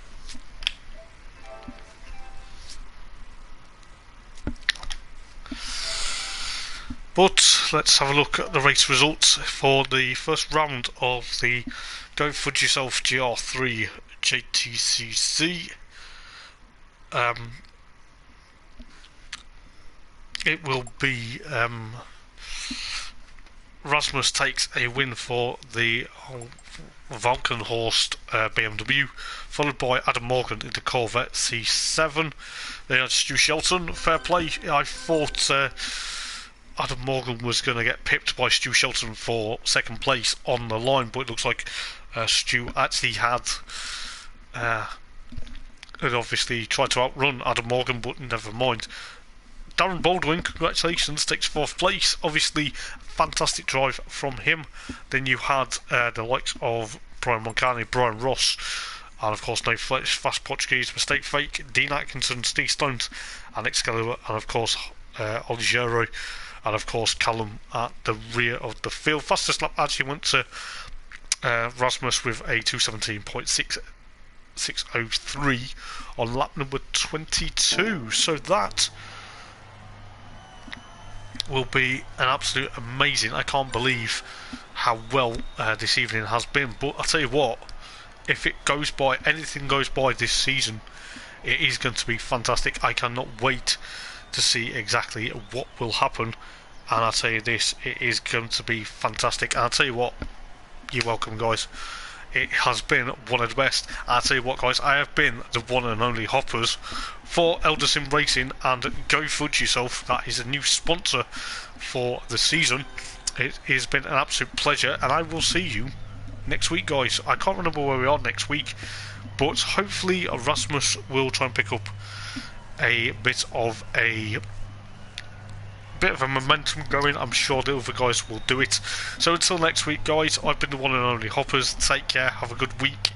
But let's have a look at the race results for the first round of the Go Fudge Yourself GR3 JTCC. It will be Rasmus takes a win for the Valkenhorst BMW, followed by Adam Morgan in the Corvette C7. They had Stu Shelton. Fair play. I thought Adam Morgan was going to get pipped by Stu Shelton for second place on the line, but it looks like Stu actually had obviously tried to outrun Adam Morgan, but never mind. Darren Baldwin, congratulations, takes 4th place. Obviously, fantastic drive from him. Then you had the likes of Brian Moncani, Brian Ross, and of course Nathan Fudge, Fast Portuguese, Mistake Fake, Dean Atkinson, Steve Stones, and Excalibur, and of course Oligero, and of course Callum at the rear of the field. Fastest lap actually went to Rasmus with a 2:17.603 on lap number 22. So that will be an absolute amazing. I can't believe how well this evening has been. But I'll tell you what, if it goes by, anything goes by this season, it is going to be fantastic. I cannot wait to see exactly what will happen. And I'll tell you this, it is going to be fantastic. And I'll tell you what, you're welcome, guys. It has been one of the best. I'll tell you what, guys, I have been the one and only Hoppers for Eldar Sim Racing, and go Fudge yourself. That is a new sponsor for the season. It has been an absolute pleasure, and I will see you next week, guys. I can't remember where we are next week, but hopefully Rasmus will try and pick up a bit of a momentum going. I'm sure the other guys will do it. So until next week, guys, I've been the one and only Hoppers. Take care, have a good week,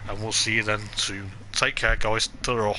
and we'll see you then soon. Take care, guys. Ta-ra.